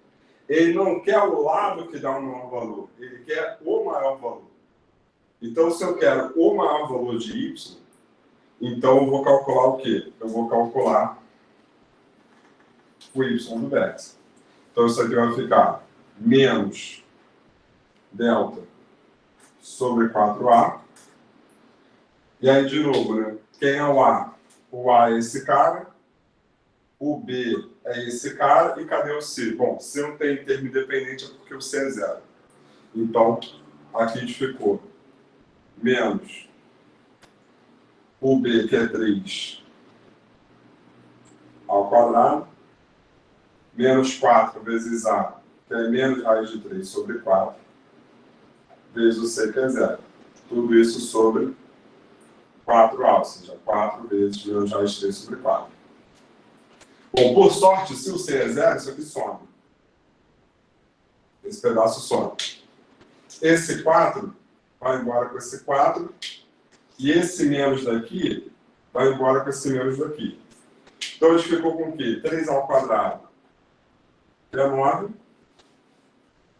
Ele não quer o lado que dá o maior valor, ele quer o maior valor. Então, se eu quero o maior valor de y, então eu vou calcular o quê? Eu vou calcular o y do vértice. Então, isso aqui vai ficar menos delta sobre 4A. E aí, de novo, quem é o A? O A é esse cara, o B é esse cara, e cadê o C? Bom, se não tem termo independente é porque o C é 0. Então, aqui ficou menos o B, que é 3, ao quadrado, menos 4 vezes A, que é menos raiz de 3 sobre 4, vezes o C, que é 0. Tudo isso sobre 4A, ou seja, 4 vezes menos raiz de 3 sobre 4. Bom, por sorte, se o C é 0, isso aqui some. Esse pedaço some. Esse 4 vai embora com esse 4, e esse menos daqui vai embora com esse menos daqui. Então, a gente ficou com o quê? 3 ao quadrado, que é 9,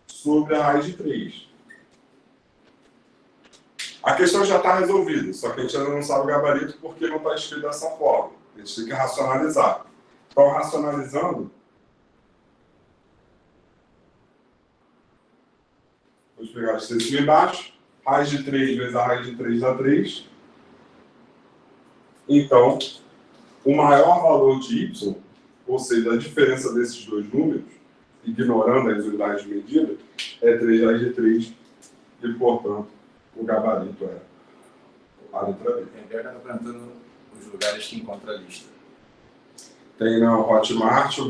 sobre a raiz de 3. A questão já está resolvida, só que a gente ainda não sabe o gabarito porque não está escrito dessa forma. A gente tem que racionalizar. Então, racionalizando, vou pegar esse aqui embaixo, raiz de 3 vezes a raiz de 3 dá 3. Então, o maior valor de y, ou seja, a diferença desses dois números, ignorando as unidades de medida, é 3 raiz de 3, e, portanto, o gabarito é a letra B. Tem está perguntando os lugares que encontra a lista. Tem na Hotmart, eu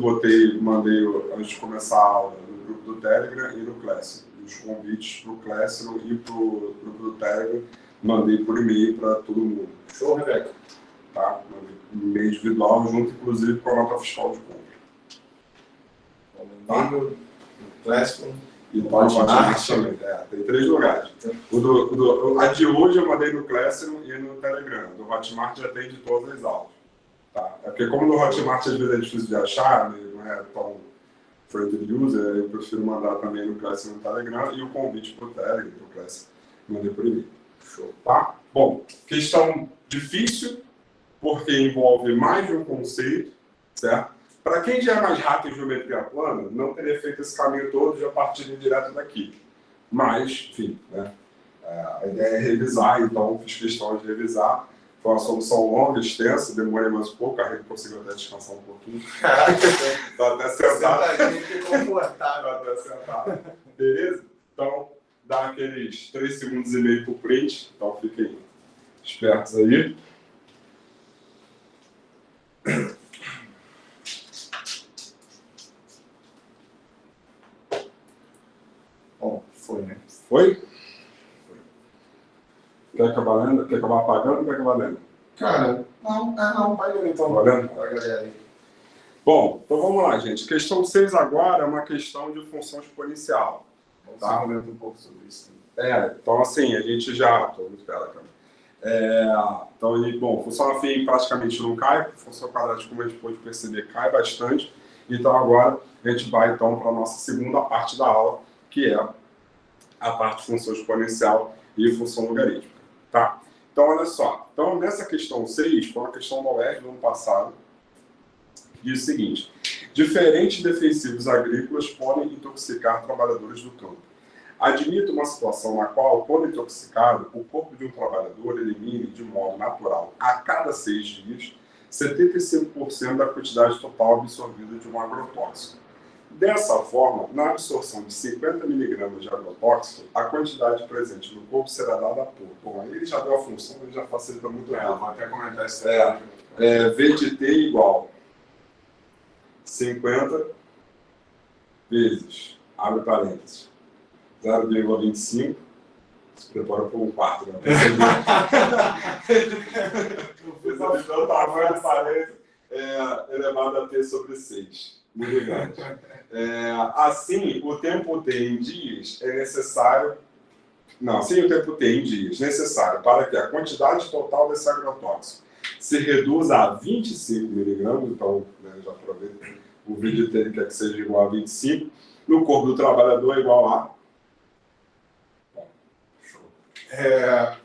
mandei antes de começar a aula no grupo do Telegram e no Classroom. Os convites para o Classroom e para o grupo do Telegram, mandei por e-mail para todo mundo. Show, Rebeca. Tá? E-mail individual, junto inclusive com a nota fiscal de compra. Tá? No Classroom. E no Hotmart também. Tem 3 lugares. A de hoje eu mandei no Classroom e no Telegram. Do Hotmart já tem de todas as aulas. Tá? É porque como no Hotmart às vezes é difícil de achar, não é tão friendly user, eu prefiro mandar também no Classroom e no Telegram, e o convite para o Telegram, para o Classroom, mandei por e-mail. Show. Tá? Bom, questão difícil, porque envolve mais de um conceito, certo? Para quem já é mais rápido em geometria plana, não teria feito esse caminho todo, já partindo direto daqui. Mas, enfim, a ideia é revisar, então fiz questão de revisar. Foi uma solução longa, extensa, demorei mais um pouco, a Rita conseguiu até descansar um pouquinho. Tá até sentado. Tá até sentado. Beleza? Então, dá aqueles 3 segundos e meio pro print, então fiquem espertos aí. Bom, foi, né? Foi? Quer acabar lendo? Quer acabar apagando ou quer acabar lendo? Cara, não, vai ler então. Valendo? Pra galera aí. Bom, então vamos lá, gente. Questão 6 agora é uma questão de função exponencial. Vamos Tá? comentar um pouco sobre isso. Então assim, a gente já... Tô muito perto da câmera. Então, bom, função afim praticamente não cai, função quadrática, como a gente pode perceber, cai bastante. Então agora a gente vai então para a nossa segunda parte da aula, que é a parte de função exponencial e função logarítmica. Tá? Então, olha só. Então, nessa questão 6, foi uma questão da UERJ do ano passado, que diz o seguinte: diferentes defensivos agrícolas podem intoxicar trabalhadores do campo. Admito uma situação na qual, quando intoxicado, o corpo de um trabalhador elimine de modo natural, a cada 6 dias, 75% da quantidade total absorvida de um agrotóxico. Dessa forma, na absorção de 50 mg de agrotóxico, a quantidade presente no corpo será dada por... Bom, aí ele já deu a função, ele já facilita muito rápido. Vou até comentar isso aí. V de T igual 50 vezes, abre parênteses, 0,25, se prepara para um quarto, né? Então, o tamanho do parênteses elevado a T sobre 6. Muito grande. Assim, o tempo T em dias é necessário... Não, sem o tempo T em dias, necessário para que a quantidade total desse agrotóxico se reduza a 25 mg, então, né, já aproveito, o vídeo dele quer que seja igual a 25, no corpo do trabalhador é igual a...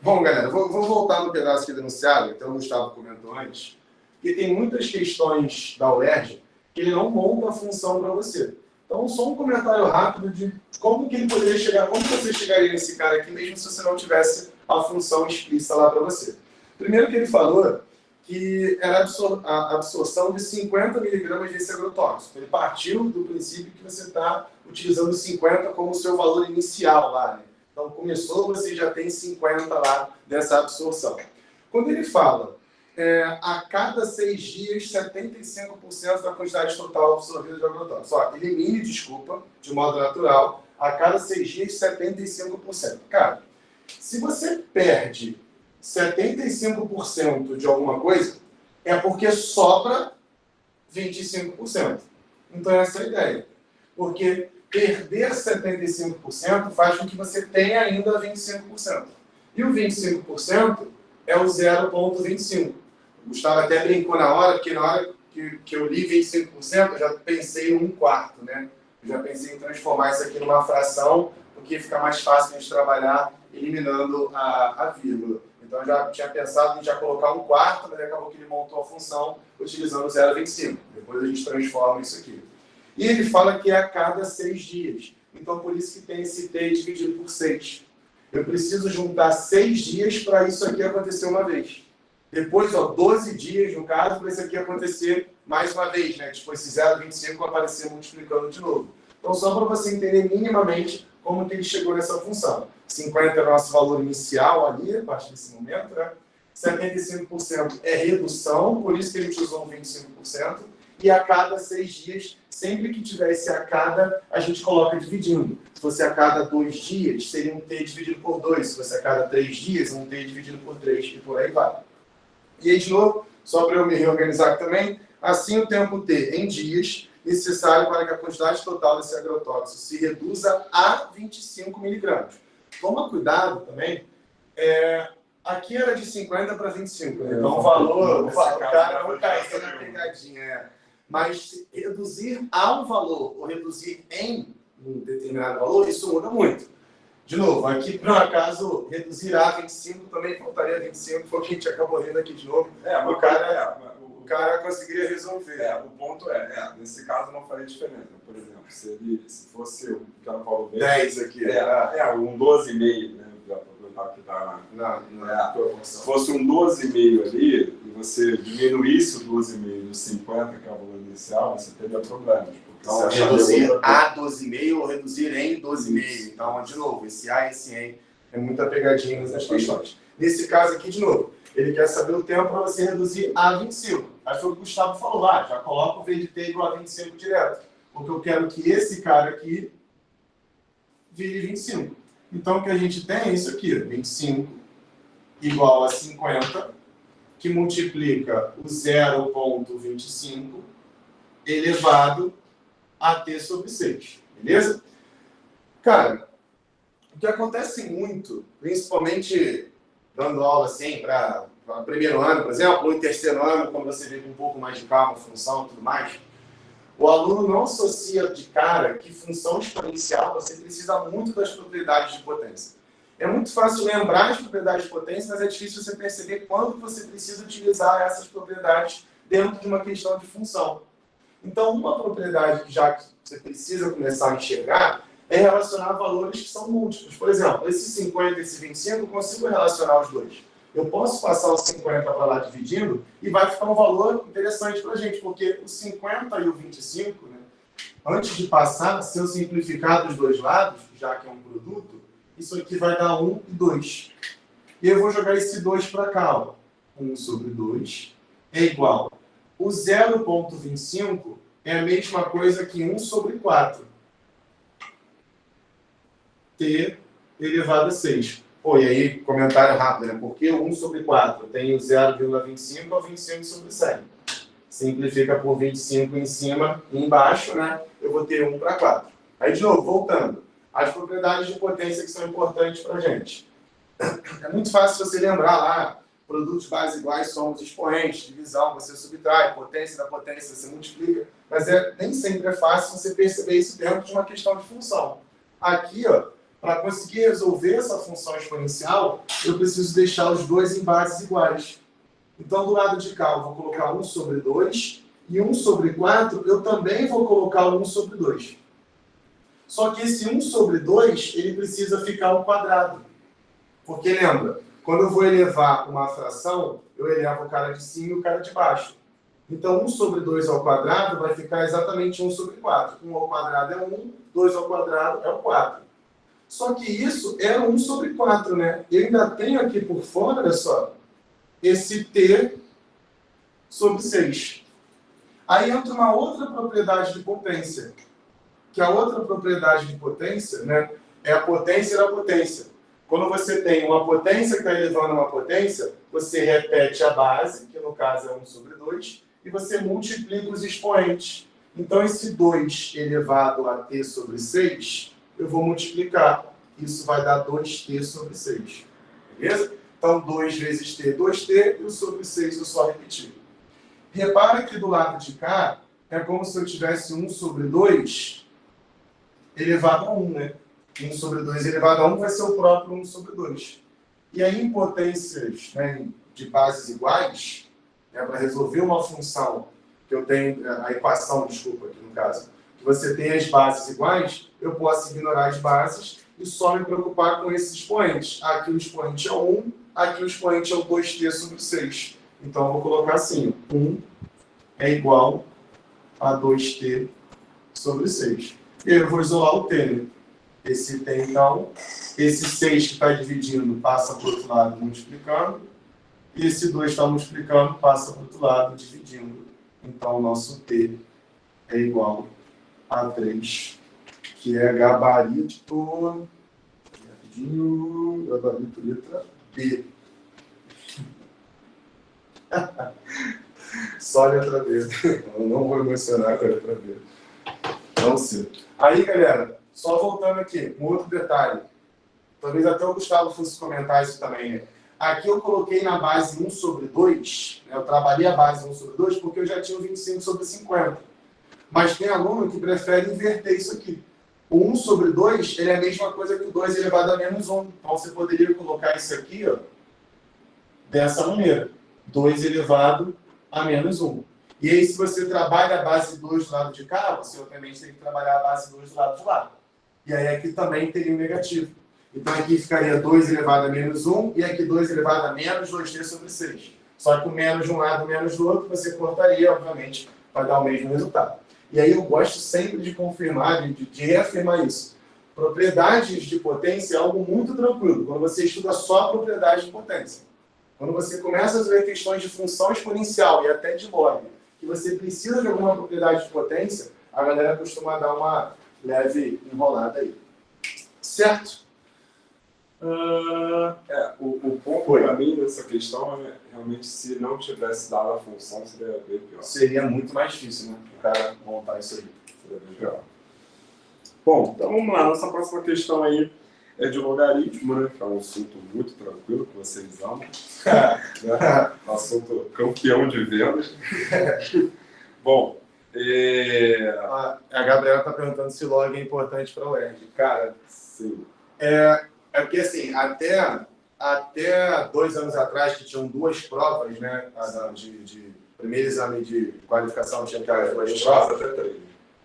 Bom, galera, vou voltar no pedaço aqui do enunciado, então o Gustavo comentou antes, porque tem muitas questões da UERJ que ele não monta a função para você. Então, só um comentário rápido de como que ele poderia chegar, como você chegaria nesse cara aqui, mesmo se você não tivesse a função explícita lá para você. Primeiro que ele falou que era a absorção de 50 mg desse agrotóxico. Ele partiu do princípio que você está utilizando 50 como seu valor inicial lá, né? Então, começou, você já tem 50 lá dessa absorção. Quando ele fala a cada 6 dias, 75% da quantidade total absorvida de agrotóxico. Só, elimine, desculpa, de modo natural, a cada 6 dias, 75%. Cara, se você perde 75% de alguma coisa, é porque sobra 25%. Então, essa é a ideia. Porque perder 75% faz com que você tenha ainda 25%. E o 25% é o 0,25%. O Gustavo até brincou na hora, porque na hora que eu li 25%, eu já pensei em 1/4, né? Eu já pensei em transformar isso aqui numa fração, porque fica mais fácil a gente trabalhar eliminando a vírgula. Então eu já tinha pensado em já colocar 1/4, mas acabou que ele montou a função utilizando 0,25. Depois a gente transforma isso aqui. E ele fala que é a cada 6 dias. Então por isso que tem esse T dividido por 6. Eu preciso juntar 6 dias para isso aqui acontecer uma vez. Depois, 12 dias, no caso, para isso aqui acontecer mais uma vez, né? Tipo, esse 0,25 vai aparecer multiplicando de novo. Então, só para você entender minimamente como que ele chegou nessa função. 50 é o nosso valor inicial ali, a partir desse momento, né? 75% é redução, por isso que a gente usou 25%. E a cada 6 dias, sempre que tiver esse a cada, a gente coloca dividindo. Se fosse a cada 2 dias, seria um T dividido por 2. Se fosse a cada 3 dias, um T dividido por 3, e por aí vai. E aí, de novo, só para eu me reorganizar aqui também, assim o tempo T em dias, necessário para que a quantidade total desse agrotóxico se reduza a 25 mg. Toma cuidado também, aqui era de 50 para 25, né? Então o valor, o cara não caiu na pegadinha. Mas reduzir ao valor ou reduzir em um determinado valor, isso muda muito. De novo, aqui, por um acaso, reduzir a 25 também faltaria 25, foi o que a gente acabou vendo aqui de novo. O cara conseguiria resolver. O ponto nesse caso não faria diferença. Por exemplo, se fosse o que ela falou 10 aqui. Um 12,5, né? tá? Que tá na tua função. se fosse um 12,5 ali, e você diminuísse o 12,5 dos 50, que é o valor inicial, você teria problemas. Então, você acharia reduzir outra a 12,5 ou reduzir em 12,5. Então, de novo, esse A e esse em é muita pegadinha nessas questões. Nesse caso aqui, de novo, ele quer saber o tempo para você reduzir a 25. Aí foi o que o Gustavo falou lá, já coloca o V de T igual a 25 direto. Porque eu quero que esse cara aqui vire 25. Então, o que a gente tem é isso aqui, 25 igual a 50, que multiplica o 0,25 elevado a T sobre 6. Beleza? Cara, o que acontece muito, principalmente dando aula assim para primeiro ano, por exemplo, ou em terceiro ano, quando você vê com um pouco mais de calma a função e tudo mais, o aluno não associa de cara que função exponencial você precisa muito das propriedades de potência. É muito fácil lembrar as propriedades de potência, mas é difícil você perceber quando você precisa utilizar essas propriedades dentro de uma questão de função. Então, uma propriedade que já você precisa começar a enxergar é relacionar valores que são múltiplos. Por exemplo, esse 50 e esse 25, eu consigo relacionar os dois. Eu posso passar o 50 para lá dividindo e vai ficar um valor interessante para a gente, porque o 50 e o 25, né, antes de passar, se eu simplificar dos dois lados, já que é um produto, isso aqui vai dar 1 e 2. E eu vou jogar esse 2 para cá. Ó. 1 sobre 2 é igual. O 0,25 é a mesma coisa que 1 sobre 4. T elevado a 6. Pô, e aí, comentário rápido, né? Porque o 1 sobre 4 tem o 0,25 ou 25 sobre 100. Simplifica por 25 em cima e embaixo, né? Eu vou ter 1 para 4. Aí, de novo, voltando. As propriedades de potência que são importantes para a gente. É muito fácil você lembrar lá, produtos base iguais são os expoentes, divisão, você subtrai, potência da potência, você multiplica. Mas nem sempre é fácil você perceber isso dentro de uma questão de função. Aqui, ó, para conseguir resolver essa função exponencial, eu preciso deixar os dois em bases iguais. Então, do lado de cá, eu vou colocar 1 sobre 2, e 1 sobre 4, eu também vou colocar 1 sobre 2. Só que esse 1 sobre 2, ele precisa ficar ao quadrado. Porque, lembra, quando eu vou elevar uma fração, eu elevo o cara de cima e o cara de baixo. Então, 1 sobre 2 ao quadrado vai ficar exatamente 1 sobre 4. 1 ao quadrado é 1, 2 ao quadrado é o 4. Só que isso é 1 sobre 4, né? Eu ainda tenho aqui por fora, olha só, esse T sobre 6. Aí entra uma outra propriedade de potência. Que a outra propriedade de potência, né, é a potência da potência. Quando você tem uma potência que está elevando uma potência, você repete a base, que no caso é 1 sobre 2, e você multiplica os expoentes. Então, esse 2 elevado a t sobre 6, eu vou multiplicar. Isso vai dar 2t sobre 6. Beleza? Então, 2 vezes t, 2t, e o sobre 6 eu só repetir. Repara que do lado de cá, é como se eu tivesse 1 sobre 2 elevado a 1, né? 1 sobre 2 elevado a 1 vai ser o próprio 1 sobre 2. E aí, em potências, né, de bases iguais, né, para resolver uma função que eu tenho, a equação, desculpa, aqui no caso, que você tem as bases iguais, eu posso ignorar as bases e só me preocupar com esses expoentes. Aqui o expoente é 1, aqui o expoente é o 2t sobre 6. Então, eu vou colocar assim, 1 é igual a 2t sobre 6. E aí eu vou isolar o t, né? Esse t, então, esse 6 que está dividindo passa para o outro lado multiplicando, e esse 2 está multiplicando passa para o outro lado dividindo. Então, o nosso t é igual a 3, que é gabarito, rapidinho, gabarito letra B. Só a letra B. Eu não vou emocionar com a letra B. Não sei. Aí, galera, só voltando aqui, um outro detalhe. Talvez até o Gustavo fosse comentar isso também, né? Aqui eu coloquei na base 1 sobre 2, né? Eu trabalhei a base 1 sobre 2 porque eu já tinha o 25 sobre 50. Mas tem aluno que prefere inverter isso aqui. O 1 sobre 2, ele é a mesma coisa que o 2 elevado a menos 1. Então você poderia colocar isso aqui, ó, dessa maneira. 2 elevado a menos 1. E aí, se você trabalha a base 2 do lado de cá, você obviamente tem que trabalhar a base 2 do lado de lá. E aí aqui também teria um negativo. Então aqui ficaria 2 elevado a menos 1 e aqui 2 elevado a menos 2t sobre 6. Só que o menos de um lado, menos do outro, você cortaria, obviamente, vai dar o mesmo resultado. E aí eu gosto sempre de confirmar, de reafirmar isso. Propriedades de potência é algo muito tranquilo, quando você estuda só a propriedade de potência. Quando você começa a ver questões de função exponencial e até de log, que você precisa de alguma propriedade de potência, a galera costuma dar uma leve enrolada aí. Certo? O ponto para mim nessa questão é realmente se não tivesse dado a função, seria bem pior. Seria muito mais difícil, né? O cara montar isso aí. Seria bem pior. Bom, então vamos lá. Nossa próxima questão aí é de logaritmo, né? Que é um assunto muito tranquilo que vocês amam. Né? Assunto campeão de vendas. Bom, a Gabriela está perguntando se log é importante para o ERG. Cara, sim. É porque assim, até 2 anos atrás, que tinham 2 provas, né? De primeiro exame de qualificação tinha que ter 2 provas. Até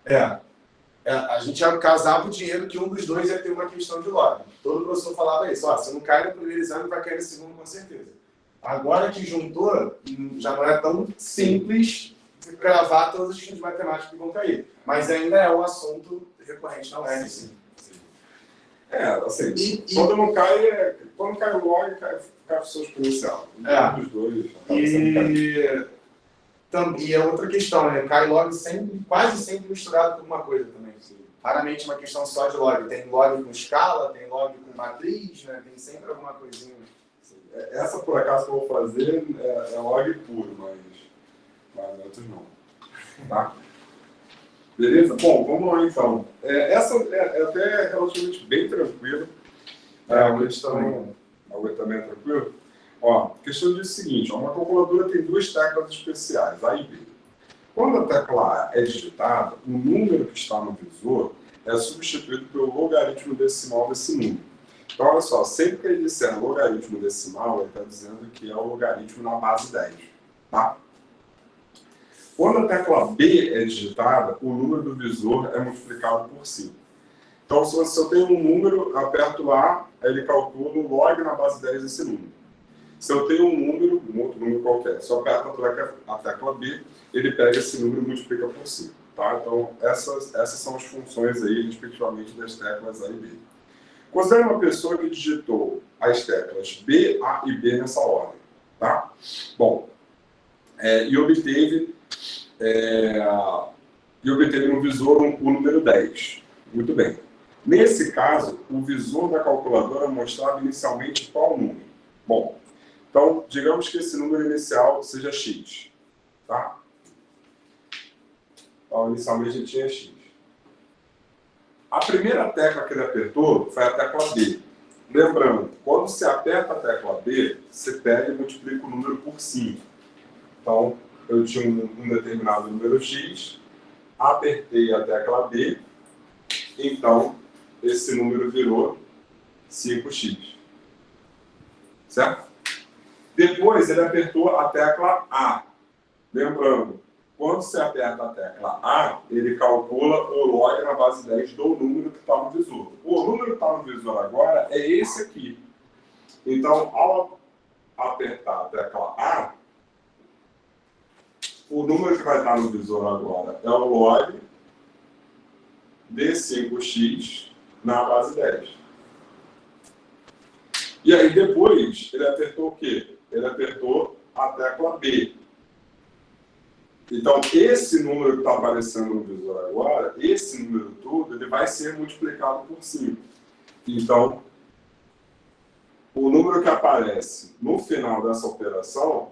3. A gente casava o dinheiro que um dos dois ia ter uma questão de log. Todo professor falava isso. Ó, se não cai no primeiro exame, vai cair no segundo com certeza. Agora que juntou, já não é tão simples cravar todas as questões de matemática que vão cair. Mas ainda é um assunto recorrente na UERJ, sim. Assim, quando não cai, quando cai o log, cai a função exponencial. Um dos dois. E é outra questão, né? Cai log sempre, quase sempre misturado com alguma coisa também. Sim. Raramente uma questão só de log. Tem log com escala, tem log com matriz, né? Tem sempre alguma coisinha. Essa, por acaso, que eu vou fazer é log puro, mas outros não. Tá? Beleza? Bom, vamos lá então. Essa é até relativamente bem tranquila. Algo também é tranquilo? Ó, a questão diz o seguinte, uma calculadora tem 2 teclas especiais, A e B. Quando a tecla A é digitada, o número que está no visor é substituído pelo logaritmo decimal desse número. Então, olha só, sempre que ele disser logaritmo decimal, ele está dizendo que é o logaritmo na base 10. Tá? Quando a tecla B é digitada, o número do visor é multiplicado por 5. Então, se eu tenho um número, aperto A, ele calcula o log na base 10 desse número. Se eu tenho um outro número qualquer, se eu aperto a tecla B, ele pega esse número e multiplica por 5. Tá? Então, essas são as funções aí, respectivamente, das teclas A e B. Considere uma pessoa que digitou as teclas B, A e B nessa ordem. Tá? Bom, e obteve no visor o número 10. Muito bem. Nesse caso, o visor da calculadora mostrava inicialmente qual número? Bom, então, digamos que esse número inicial seja x. Tá? Então, inicialmente ele tinha x. A primeira tecla que ele apertou foi a tecla B. Lembrando, quando você aperta a tecla B, você pega e multiplica o número por 5. Então, eu tinha um determinado número x, apertei a tecla B, então esse número virou 5x. Certo? Depois ele apertou a tecla A. Lembrando, quando você aperta a tecla A, ele calcula o log na base 10 do número que está no visor. O número que está no visor agora é esse aqui. Então, ao apertar a tecla A, o número que vai estar no visor agora é o log de 5x na base 10. E aí depois ele apertou o quê? Ele apertou a tecla B. Então esse número que está aparecendo no visor agora, esse número todo, ele vai ser multiplicado por 5. Então, o número que aparece no final dessa operação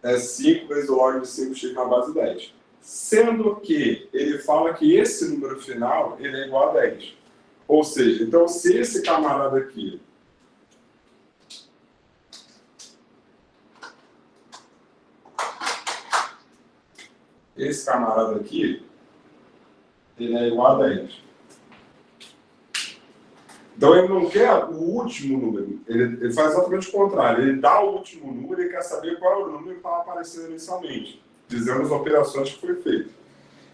é 5 vezes o log de 5x na base 10. Sendo que ele fala que esse número final ele é igual a 10. Ou seja, então se esse camarada aqui ele é igual a 10. Então ele não quer o último número, ele faz exatamente o contrário, ele dá o último número e quer saber qual é o número que estava aparecendo inicialmente, dizendo as operações que foi feito.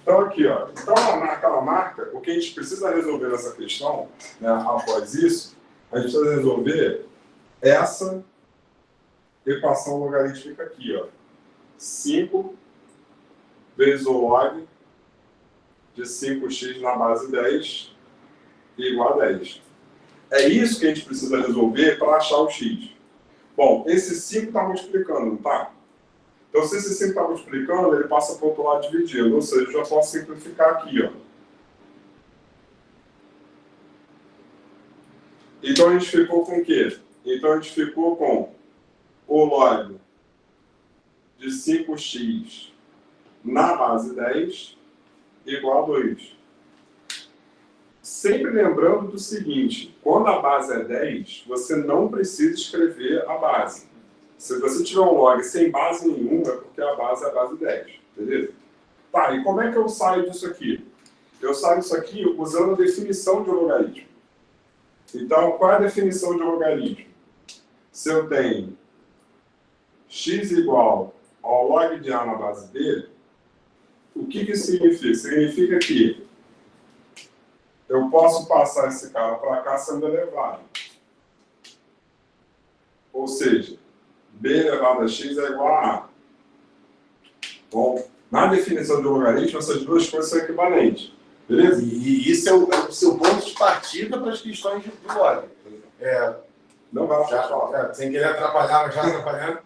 Então, aqui, ó. Então, naquela marca, o que a gente precisa resolver nessa questão, né, após isso, a gente precisa resolver essa equação logarítmica aqui, ó. 5 vezes o log de 5x na base 10 igual a 10. É isso que a gente precisa resolver para achar o x. Bom, esse 5 está multiplicando, não está? Então, se esse 5 está multiplicando, ele passa para o outro lado dividindo. Ou seja, eu já posso simplificar aqui, ó. Então, a gente ficou com o quê? Então, a gente ficou com o log de 5x na base 10 igual a 2. Sempre lembrando do seguinte, quando a base é 10, você não precisa escrever a base. Se você tiver um log sem base nenhuma, é porque a base é a base 10, beleza? Tá, e como é que eu saio disso aqui? Eu saio disso aqui usando a definição de logaritmo. Então, qual é a definição de logaritmo? Se eu tenho x igual ao log de a na base b, o que isso significa? Significa que eu posso passar esse cara para cá sendo elevado. Ou seja, b elevado a x é igual a a. Bom, na definição de logaritmo, essas duas coisas são equivalentes. Beleza? E isso é o seu ponto de partida para as questões de log. Não vai falar. Sem querer atrapalhar, mas já atrapalhando.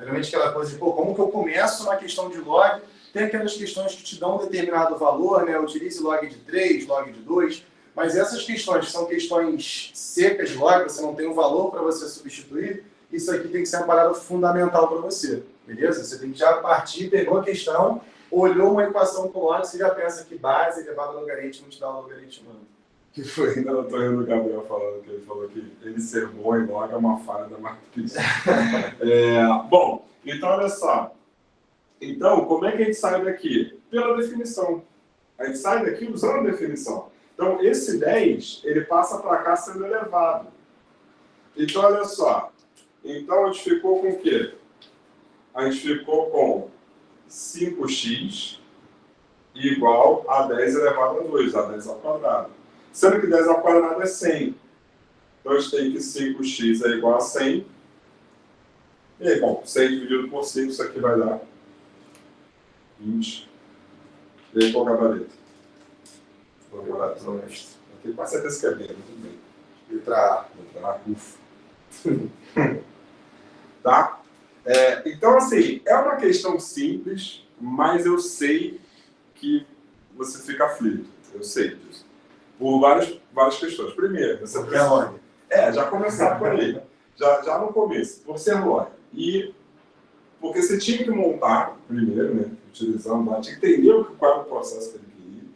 Geralmente aquela coisa de, como que eu começo na questão de log? Tem aquelas questões que te dão um determinado valor, né? Utilize log de 3, log de 2. Mas essas questões, que são questões secas de log, você não tem um valor para você substituir, isso aqui tem que ser uma parada fundamental para você. Beleza? Você tem que já partir, pegou a questão, olhou uma equação com log, você já pensa que base elevado a logaritmo te dá um logaritmo. Que foi? Não, eu tô rindo do Gabriel falando que ele falou que ele ser bom em log é uma falha da matriz. Bom, então olha só. Então, como é que a gente sai daqui? Pela definição. A gente sai daqui usando a definição. Então, esse 10, ele passa para cá sendo elevado. Então, olha só. Então, a gente ficou com o quê? A gente ficou com 5x igual a 10 elevado a 2, a 10 ao quadrado. Sendo que 10 ao quadrado é 100. Então, a gente tem que 5x é igual a 100. E aí, bom, 100 dividido por 5, isso aqui vai dar 20. E aí, qual o gabarito? O gabarito não é extra. Eu tenho quase certeza que é bem, tudo bem. Letra A, ufa. Tá? Então, assim, é uma questão simples, mas eu sei que você fica aflito. Eu sei disso. Por várias questões. Primeiro, você precisa... já começar por aí. Já no começo, por ser log. E porque você tinha que montar, primeiro, né, utilizando lá, tinha que entender qual era o processo que ele queria.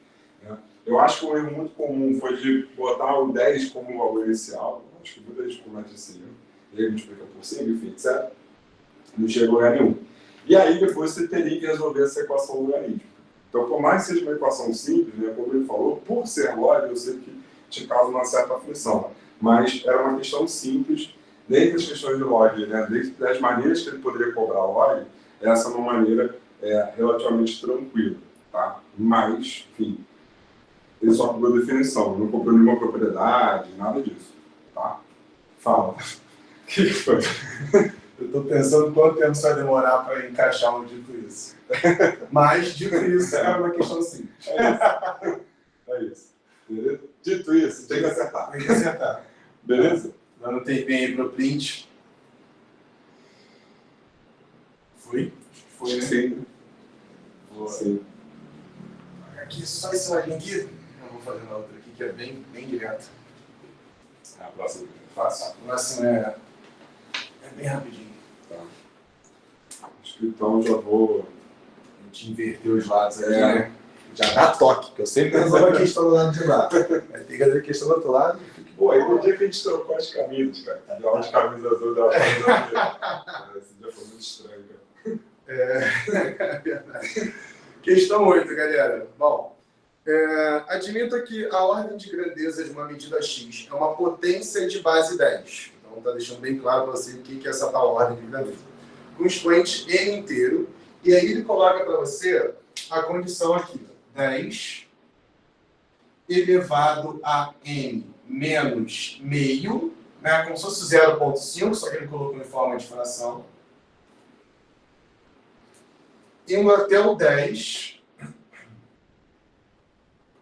Né? Eu acho que um erro muito comum foi de botar o 10 como valor inicial. Acho que muita gente comete assim, né? E aí multiplica por 5, enfim, etc. Não chega a lugar nenhum. E aí depois você teria que resolver essa equação logarítmica. Então, por mais que seja uma equação simples, né, como ele falou, por ser log, eu sei que te causa uma certa aflição. Mas era uma questão simples. Dentre as questões de log, né, dentre as maneiras que ele poderia cobrar log, essa é uma maneira relativamente tranquila. Tá? Mas, enfim, ele só cobrou definição, não cobrou nenhuma propriedade, nada disso. Tá? Fala. O que foi? Eu estou pensando quanto tempo vai demorar para encaixar um dito isso. Mas, dito isso, é uma questão simples. É isso. Beleza? Dito isso, tem que acertar. Tem que acertar. Beleza? Dando um tempinho aí pro print. Foi? Foi, né? Sim. Sim. Aqui, só esse ladinho aqui. Eu vou fazer uma outra aqui que é bem direto. A próxima é fácil. A próxima é bem rapidinho. Tá. Acho que então já vou... A gente inverter os lados aqui, né? Já dá toque, que eu sempre resolvo a questão do lado de lá. Vai ter que fazer a questão do outro lado. Pô, aí no dia que a gente trocou as camisas, cara. Deu uma de camisa azul, deu uma camisa azul. Esse dia foi muito estranho, cara. É verdade. Questão 8, galera. Bom, admita que a ordem de grandeza de uma medida x é uma potência de base 10. Então, está deixando bem claro para você o que é essa tal ordem de grandeza. Com expoente n inteiro. E aí ele coloca para você a condição aqui, 10 elevado a n menos meio, né, como se fosse 0,5, só que ele colocou em forma de fração, indo até o 10,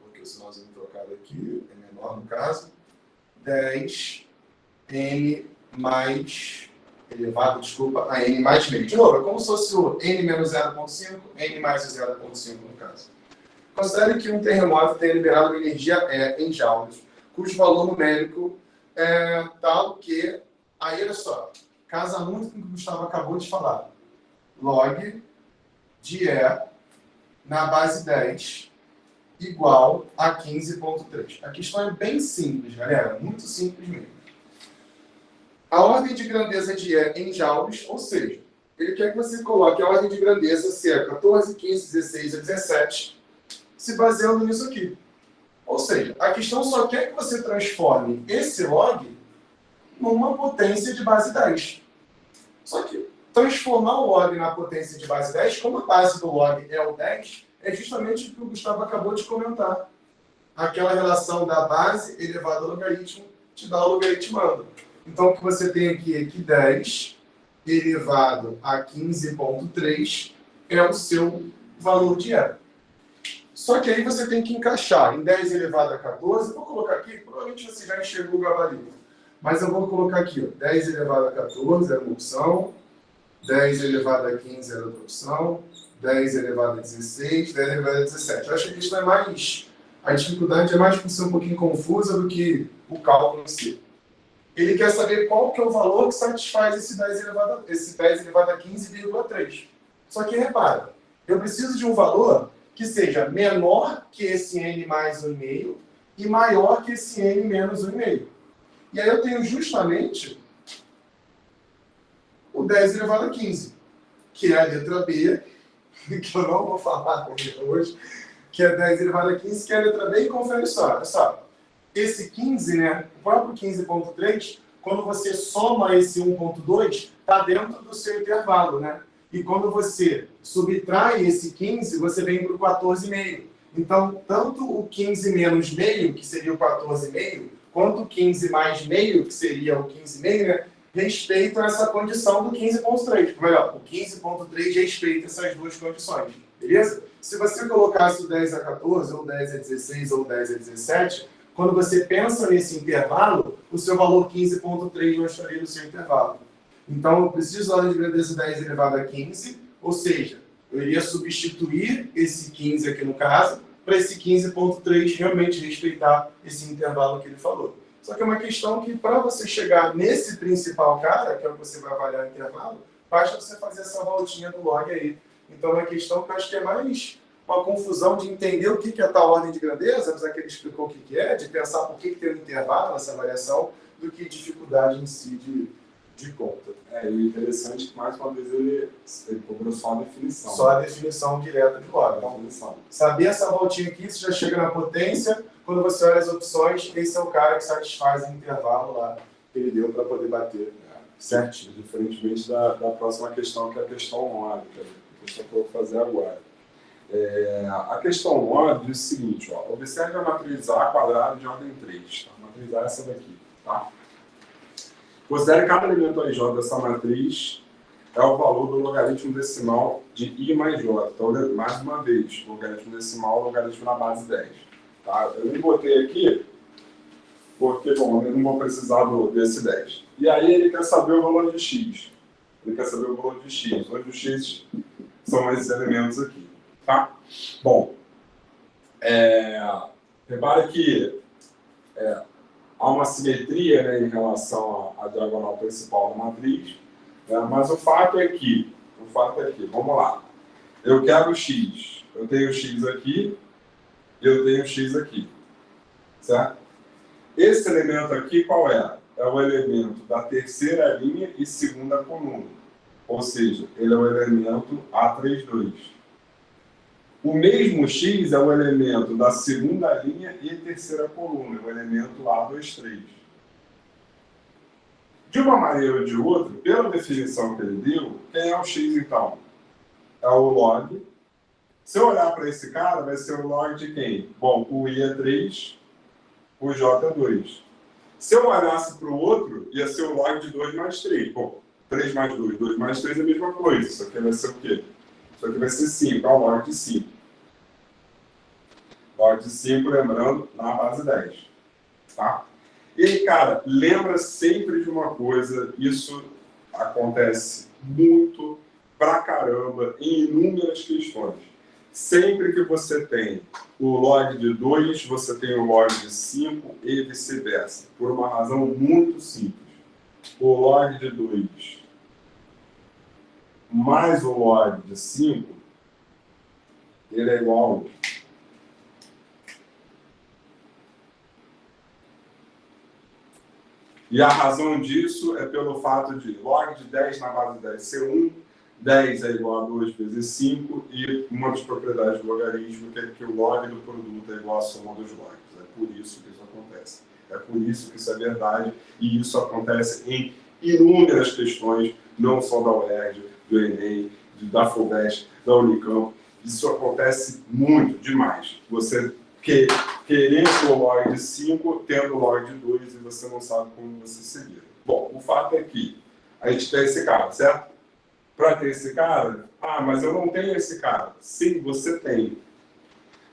coloquei o sinalzinho trocado aqui, é menor no caso, 10 n mais elevado, desculpa, a n mais meio. De novo, é como se fosse o n menos 0,5, n mais o 0,5 no caso. Considere que um terremoto tem liberado uma energia em joules, cujo valor numérico é tal que, aí olha só, casa muito com o que o Gustavo acabou de falar. Log de E na base 10 igual a 15,3. A questão é bem simples, galera, muito simples mesmo. A ordem de grandeza de E em joules, ou seja, ele quer que você coloque a ordem de grandeza, se é 14, 15, 16 a 17, se baseando nisso aqui. Ou seja, a questão só quer que você transforme esse log numa potência de base 10. Só que transformar o log na potência de base 10, como a base do log é o 10, é justamente o que o Gustavo acabou de comentar. Aquela relação da base elevada ao logaritmo te dá o logaritmando. Então, o que você tem aqui é que 10 elevado a 15,3 é o seu valor de E. Só que aí você tem que encaixar em 10 elevado a 14, vou colocar aqui, provavelmente você já enxergou o gabarito, mas eu vou colocar aqui, ó, 10 elevado a 14 era uma opção, 10 elevado a 15 era outra opção, 10 elevado a 16, 10 elevado a 17. Eu acho que a questão é mais, a dificuldade é mais por ser um pouquinho confusa do que o cálculo em si. Ele quer saber qual que é o valor que satisfaz esse 10 elevado a 15,3. Só que repara, eu preciso de um valor que seja menor que esse n mais 1,5 e maior que esse n menos 1,5. E aí eu tenho justamente o 10 elevado a 15, que é a letra B, que eu não vou falar hoje, que é 10 elevado a 15, que é a letra B, e confere só, olha só. Esse 15, né, o próprio 15,3, quando você soma esse 1,2, está dentro do seu intervalo, né? E quando você subtrai esse 15, você vem para o 14,5. Então, tanto o 15 menos meio, que seria o 14,5, quanto o 15 mais meio, que seria o 15,5, né, respeitam essa condição do 15,3. Melhor, o 15,3 respeita essas duas condições, beleza? Se você colocasse o 10 a 14, ou 10 a 16, ou 10 a 17, quando você pensa nesse intervalo, o seu valor 15,3 não estaria no seu intervalo. Então, eu preciso da ordem de grandeza 10 elevado a 15, ou seja, eu iria substituir esse 15 aqui no caso, para esse 15,3 realmente respeitar esse intervalo que ele falou. Só que é uma questão que, para você chegar nesse principal cara, que é o que você vai avaliar o intervalo, basta você fazer essa voltinha do log aí. Então, é uma questão que eu acho que é mais uma confusão de entender o que é tal ordem de grandeza, apesar que ele explicou o que é, de pensar por que tem um intervalo nessa variação, do que dificuldade em si de conta. E o interessante é que, mais uma vez, ele cobrou só a definição. Só a definição direta de log. Então, saber essa voltinha aqui, você já chega na potência, quando você olha as opções, esse é o cara que satisfaz o intervalo lá que ele deu para poder bater certinho. Diferentemente da próxima questão, que é a questão 9, que é a questão que eu vou fazer agora. A questão 9 diz o seguinte, ó, observe a matriz A quadrada de ordem 3. Tá? A matriz A é essa daqui. Tá? Considere cada elemento AJ dessa matriz é o valor do logaritmo decimal de I mais J. Então, mais uma vez, logaritmo decimal, logaritmo na base 10. Tá? Eu nem botei aqui, porque, bom, eu não vou precisar desse 10. E aí ele quer saber o valor de X. Ele quer saber o valor de X. Onde os X são esses elementos aqui. Tá? Bom, repare que há uma simetria, né, em relação à diagonal principal da matriz, né, mas o fato é que, vamos lá, eu quero X, eu tenho X aqui, eu tenho X aqui, certo? Esse elemento aqui qual é? É o elemento da terceira linha e segunda coluna, ou seja, ele é o elemento A32. O mesmo X é o elemento da segunda linha e terceira coluna, o elemento A23. De uma maneira ou de outra, pela definição que ele deu, quem é o X então? É o log Se eu olhar para esse cara, vai ser o log de quem? Bom, o I é 3, o J é 2. Se eu olhasse para o outro, ia ser o log de 2 mais 3. Bom, 3 mais 2, 2 mais 3 é a mesma coisa. Isso aqui vai ser o quê? Isso aqui vai ser 5, é o log de 5. Log de 5, lembrando, na base 10. Tá? E aí, cara, lembra sempre de uma coisa, isso acontece muito pra caramba em inúmeras questões. Sempre que você tem o log de 2, você tem o log de 5 e vice-versa. Por uma razão muito simples. O log de 2 mais o log de 5, ele é igual a 1. E a razão disso é pelo fato de log de 10 na base 10 ser 1, 10 é igual a 2 vezes 5, e uma das propriedades do logaritmo que é que o log do produto é igual à soma dos logs. É por isso que isso acontece. É por isso que isso é verdade, e isso acontece em inúmeras questões, não só da UERJ, do Enem, da FUVEST, da Unicamp. Isso acontece muito, demais. Você querer o log de 5, tendo o log de 2, e você não sabe como você seguir. Bom, o fato é que a gente tem esse cara, certo? Para ter esse cara, mas eu não tenho esse cara. Sim, você tem.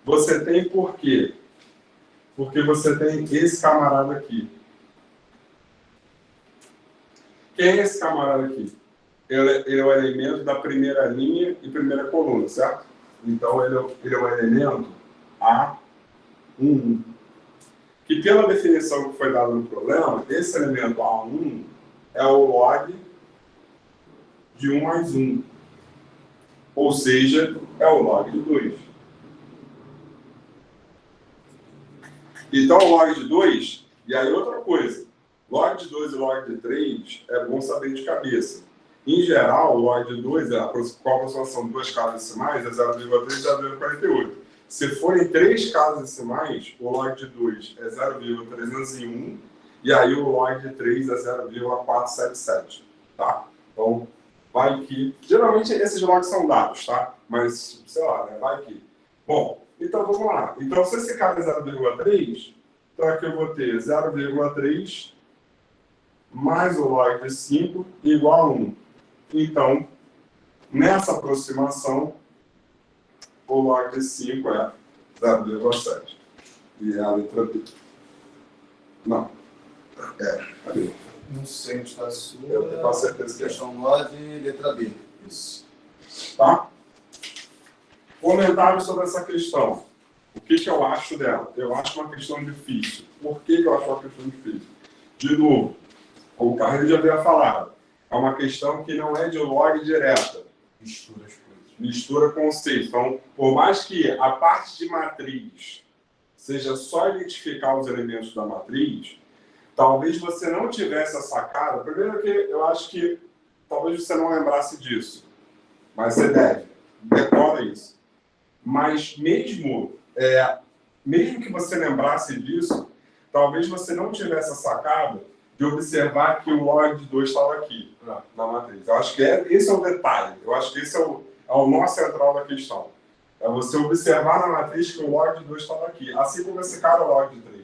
Você tem por quê? Porque você tem esse camarada aqui. Quem é esse camarada aqui? Ele é o elemento da primeira linha e primeira coluna, certo? Então, ele é o elemento A1. Que pela definição que foi dada no problema, esse elemento A1 é o log de 1 mais 1. Ou seja, é o log de 2. Então, o log de 2, e aí outra coisa, log de 2 e log de 3 é bom saber de cabeça. Em geral, o log de 2, qual a aproximação de duas casas decimais é 0,3 e 0,48. Se forem 3 casas decimais, o log de 2 é 0,301 e aí o log de 3 é 0,477. Tá? Então, vai que... Geralmente esses logs são dados, tá? Mas, sei lá, né? Vai que... Bom, então vamos lá. Então, se esse cara é 0,3, então aqui eu vou ter 0,3 mais o log de 5 igual a 1. Então, nessa aproximação, o log de 5 é 0,7. E é a letra B. Não. Cadê? No centro está a sua. Eu tenho certeza que é. Questão 9, letra B. Isso. Tá? Comentário sobre essa questão. O que eu acho dela? Eu acho uma questão difícil. Por que eu acho uma questão difícil? De novo, como o Carlos já havia falado, é uma questão que não é de log direta. Mistura as coisas. Mistura conceitos. Então, por mais que a parte de matriz seja só identificar os elementos da matriz, talvez você não tivesse a sacada. Primeiro que eu acho que talvez você não lembrasse disso, mas você deve. Decora isso. Mas mesmo que você lembrasse disso, talvez você não tivesse a sacada de observar que o log de 2 estava aqui, na matriz. Eu acho que esse é o detalhe. Eu acho que esse é o nó central da questão. É você observar na matriz que o log de 2 estava aqui. Assim como esse cara é o log de 3.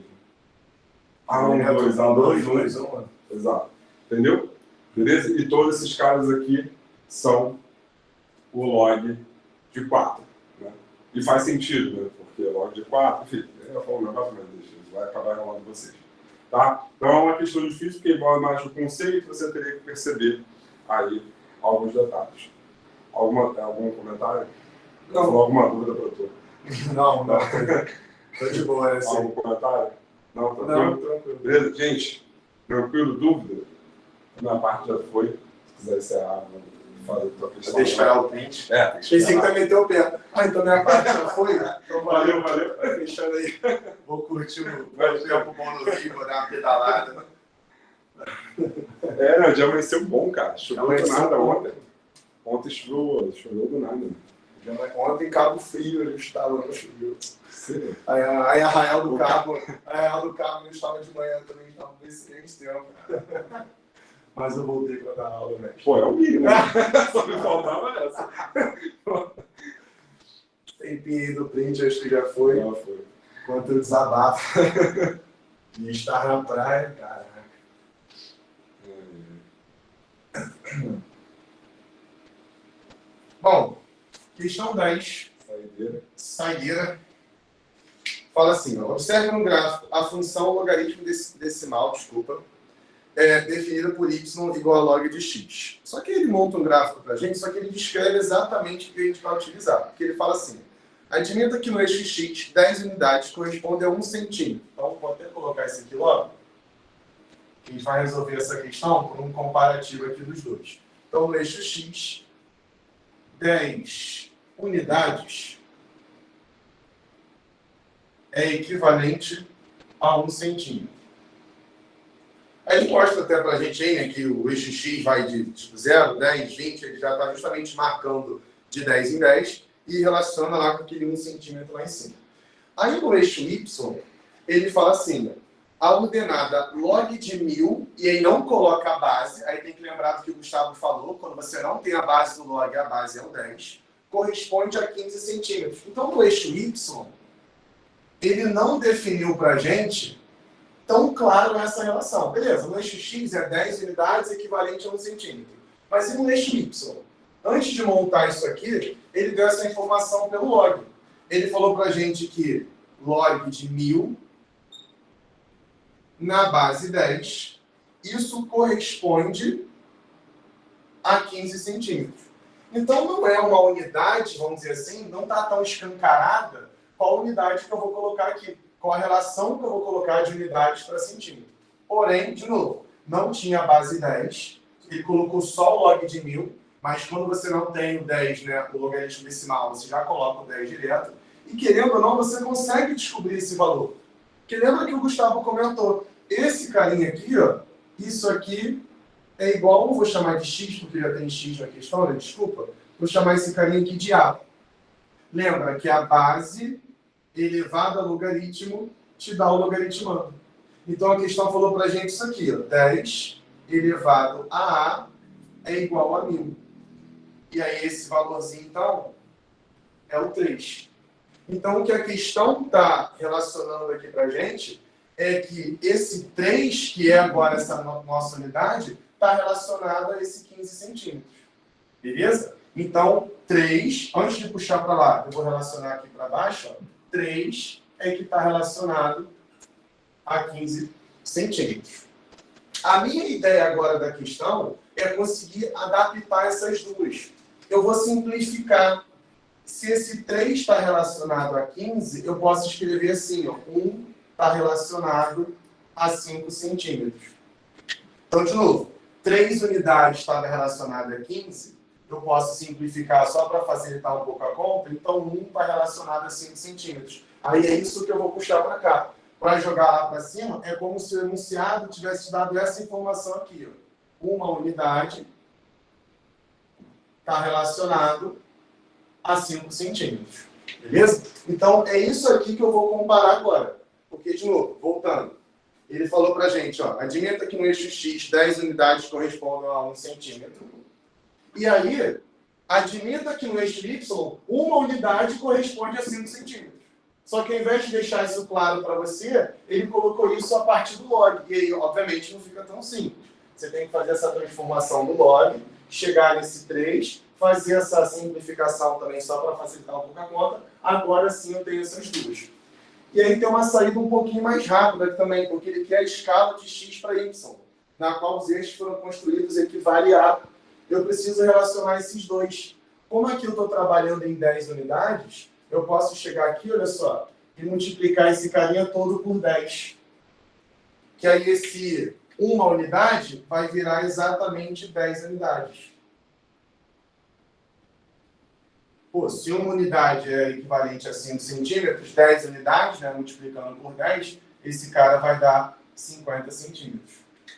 A1, 2, A2, 2, 1. Exato. Entendeu? Beleza? E todos esses caras aqui são o log de 4. Né? E faz sentido, né? Porque log de 4, enfim, eu falo um negócio, mas deixa, vai acabar enrolando vocês. Tá? Então é uma questão difícil, porque envolve mais o conceito, você teria que perceber aí alguns detalhes. Algum comentário? Não. Alguma dúvida, doutor? Não. Tô de boa, né? Algum comentário? Não, tranquilo? Beleza? Gente, tranquilo? Dúvida? Minha parte já foi. Se quiser encerrar, fazer a tua questão. Deixa eu esperar o print. Tem que Pensei que esperar. também meteu o pé. Então minha parte já foi? Então Valeu. Fechando aí. Vou curtir o tempo bom no Rio, vou dar uma pedalada. Não, já amanheceu bom, cara. Choveu do nada ontem. Ontem choveu do nada. Ontem Cabo Frio, ele estava, não choveu. Sim. Aí Arraial do Cabo, ele estava de manhã também, estava com excelente tempo. Mas eu voltei para dar aula, né? Pô, é o mínimo, né? Só me faltava essa. tempinho aí do print, acho que já foi. Já foi. Enquanto eu desabafo. E estar na praia, caraca. Bom, questão 10. Saideira. Saideira. Fala assim, ó, observe no gráfico a função logaritmo decimal, desculpa, definida por y igual a log de x. Só que ele monta um gráfico para a gente, só que ele descreve exatamente o que a gente vai utilizar. Porque ele fala assim, admita que no eixo x 10 unidades corresponde a 1 centímetro. Então, vou até colocar isso aqui logo. A gente vai resolver essa questão por um comparativo aqui dos dois. Então, no eixo x, 10 unidades é equivalente a 1 centímetro. Aí ele mostra até para a gente aí, né, que o eixo x vai de tipo 0, 10, 20, ele já está justamente marcando de 10 em 10 e relaciona lá com aquele 1 centímetro lá em cima. Aí no eixo y, ele fala assim, a ordenada log de 1000, e aí não coloca a base, aí tem que lembrar do que o Gustavo falou, quando você não tem a base do log, a base é o 10, corresponde a 15 centímetros. Então no eixo y, ele não definiu para a gente tão claro essa relação. Beleza, no eixo x é 10 unidades equivalente a 1 centímetro. Mas e no eixo y? Antes de montar isso aqui, ele deu essa informação pelo log. Ele falou para a gente que log de 1000 na base 10, isso corresponde a 15 centímetros. Então não é uma unidade, vamos dizer assim, não está tão escancarada qual unidade que eu vou colocar aqui, qual a relação que eu vou colocar de unidades para centímetro. Porém, de novo, não tinha a base 10, ele colocou só o log de 1000, mas quando você não tem o 10, né, o logaritmo decimal, você já coloca o 10 direto, e querendo ou não, você consegue descobrir esse valor. Porque lembra que o Gustavo comentou, esse carinha aqui, ó, isso aqui é igual, vou chamar de x, porque já tem x na questão, né, desculpa, vou chamar esse carinha aqui de a. Lembra que a base elevado a logaritmo te dá o logaritmando. Então a questão falou para a gente isso aqui, ó, 10 elevado a é igual a 1000. E aí esse valorzinho, então, é o 3. Então o que a questão está relacionando aqui para a gente é que esse 3, que é agora essa nossa unidade, está relacionado a esse 15 centímetros. Beleza? Então, 3, antes de puxar para lá, eu vou relacionar aqui para baixo, ó, 3 é que está relacionado a 15 centímetros. A minha ideia agora da questão é conseguir adaptar essas duas. Eu vou simplificar. Se esse 3 está relacionado a 15, eu posso escrever assim, ó, 1 está relacionado a 5 centímetros. Então, de novo, 3 unidades estava relacionado a 15, eu posso simplificar só para facilitar um pouco a conta, então 1 está relacionado a 5 centímetros. Aí é isso que eu vou puxar para cá. Para jogar lá para cima, é como se o enunciado tivesse dado essa informação aqui. Ó. Uma unidade está relacionado a 5 centímetros. Beleza? Então, é isso aqui que eu vou comparar agora. Porque, de novo, voltando. Ele falou para a gente, ó, admita que no eixo x 10 unidades correspondem a 1 centímetro. E aí, admita que no eixo y, uma unidade corresponde a 5 centímetros. Só que ao invés de deixar isso claro para você, ele colocou isso a partir do log. E aí, obviamente, não fica tão simples. Você tem que fazer essa transformação do log, chegar nesse 3, fazer essa simplificação também só para facilitar um pouco a conta. Agora sim eu tenho essas duas. E aí tem uma saída um pouquinho mais rápida aqui também, porque ele quer a escala de x para y, na qual os eixos foram construídos equivale a. Eu preciso relacionar esses dois. Como aqui eu estou trabalhando em 10 unidades, eu posso chegar aqui, olha só, e multiplicar esse carinha todo por 10. Que aí esse uma unidade vai virar exatamente 10 unidades. Pô, se uma unidade é equivalente a 5 centímetros, 10 unidades, né, multiplicando por 10, esse cara vai dar 50 centímetros.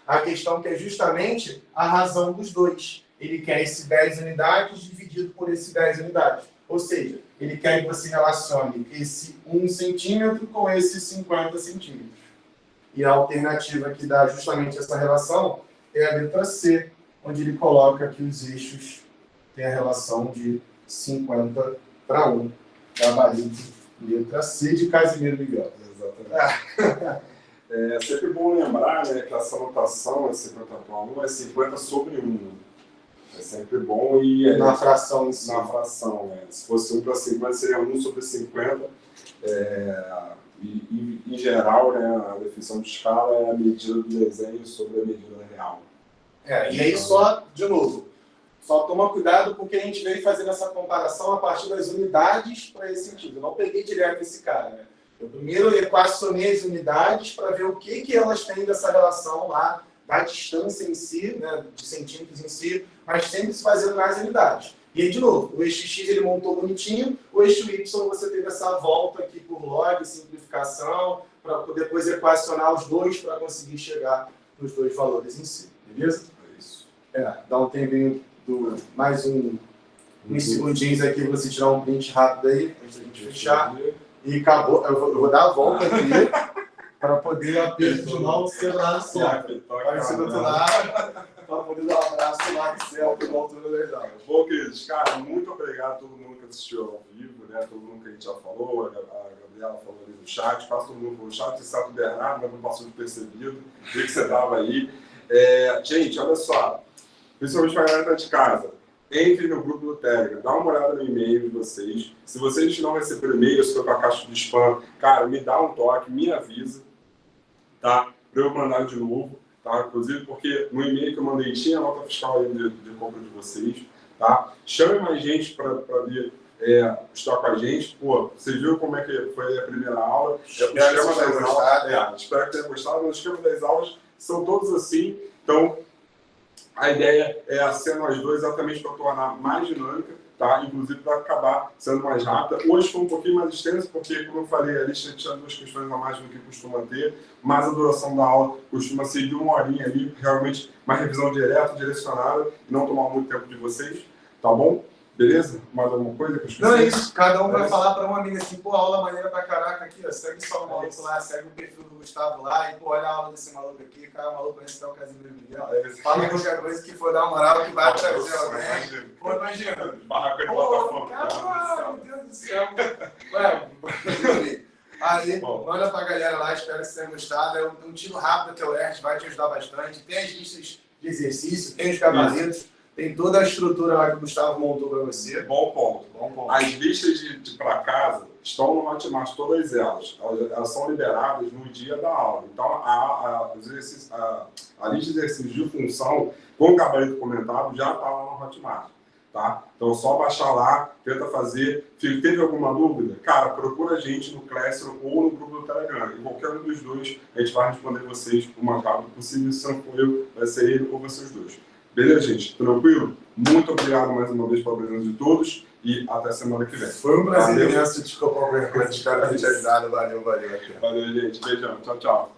A questão que é justamente a razão dos dois. Ele quer esse 10 unidades dividido por esse 10 unidades. Ou seja, ele quer que você relacione esse 1 centímetro com esse 50 centímetros. E a alternativa que dá justamente essa relação é a letra C, onde ele coloca que os eixos têm a relação de 50 para 1. Gabarito, letra C de Casimiro Miguel. Exatamente. É sempre bom lembrar, né, que essa anotação é 50/1 é 50 sobre 1. É sempre bom e... Na fração em si. Na fração, né? Se fosse 1/50, seria 1 sobre 50. Em geral, né, a definição de escala é a medida do desenho sobre a medida real. E aí só, de novo, só toma cuidado porque a gente veio fazendo essa comparação a partir das unidades para esse sentido. Eu não peguei direto esse cara, né? Eu primeiro equacionei as unidades para ver o que elas têm dessa relação lá, da distância em si, né, de centímetros em si, mas sempre se fazendo nas unidades. E aí, de novo, o eixo X ele montou bonitinho, o eixo Y você teve essa volta aqui por log, simplificação, para depois equacionar os dois para conseguir chegar nos dois valores em si, beleza? É isso. Dá um tempinho, mais uns segundinhos aqui para você tirar um print rápido aí, antes da gente fechar. E acabou, eu vou dar a volta aqui para poder apertar o celular certo. Aparecer do outro lado, para poder dar um abraço lá que certo na altura das aulas. Bom, queridos, cara, muito obrigado a todo mundo que assistiu ao vivo, né? Todo mundo que a gente já falou, a Gabriela falou ali no chat, quase todo mundo no chat, exceto o Bernardo, mas não passou despercebido, vi que você estava aí. Gente, olha só, principalmente para a galera de casa, entre no grupo do Telegram, dá uma olhada no e-mail de vocês. Se vocês não receberam e-mail, se for para a caixa de spam, cara, me dá um toque, me avisa, tá? Para eu mandar de novo, tá? Inclusive porque no e-mail que eu mandei tinha a nota fiscal aí de compra de vocês, tá? Chame mais gente para vir estar com a gente. Pô, você viu como é que foi a primeira aula? Espero que tenha gostado. O esquema das aulas são todos assim, então a ideia é ser nós dois exatamente para tornar mais dinâmica, tá? Inclusive para acabar sendo mais rápida. Hoje foi um pouquinho mais extenso, porque, como eu falei, a lista tinha 2 questões a mais do que costuma ter, mas a duração da aula costuma ser de 1 horinha ali, realmente uma revisão direta, direcionada, e não tomar muito tempo de vocês, tá bom? Beleza? Mais alguma coisa que eu esqueci? Não, é isso. Cada um vai falar para uma amiga assim, pô, aula maneira pra caraca aqui, ó. Segue só o maluco lá, segue o perfil do Gustavo lá, e pô, olha a aula desse maluco aqui, cara, o maluco conhece o Casimiro Miguel. Fala qualquer coisa que for dar uma moral que vai trazer alguém. Pô, imagina. Barraca de Pô, Botafogo. cara, meu Deus do céu. Aí, manda pra galera lá, espero que vocês tenham gostado. É um tiro rápido até o ERT, vai te ajudar bastante. Tem as listas de exercício, tem os gabaritos. Tem toda a estrutura lá que o Gustavo montou para você. Bom ponto. As listas de para casa estão no Hotmart, todas elas. Elas são liberadas no dia da aula. Então, a lista de exercícios de função com o gabarito comentado já está lá no Hotmart. Tá? Então, é só baixar lá, tenta fazer. Se teve alguma dúvida, cara, procura a gente no Classroom ou no grupo do Telegram. Em qualquer um dos dois, a gente vai responder vocês o mais rápido possível. Se não for eu, vai ser ele ou vai ser os dois. Beleza, gente? Tranquilo? Muito obrigado mais uma vez pela presença de todos e até semana que vem. Foi um prazer imenso. Desculpa qualquer coisa, espero ter te ajudado. Valeu. Valeu, gente. Beijão. Tchau.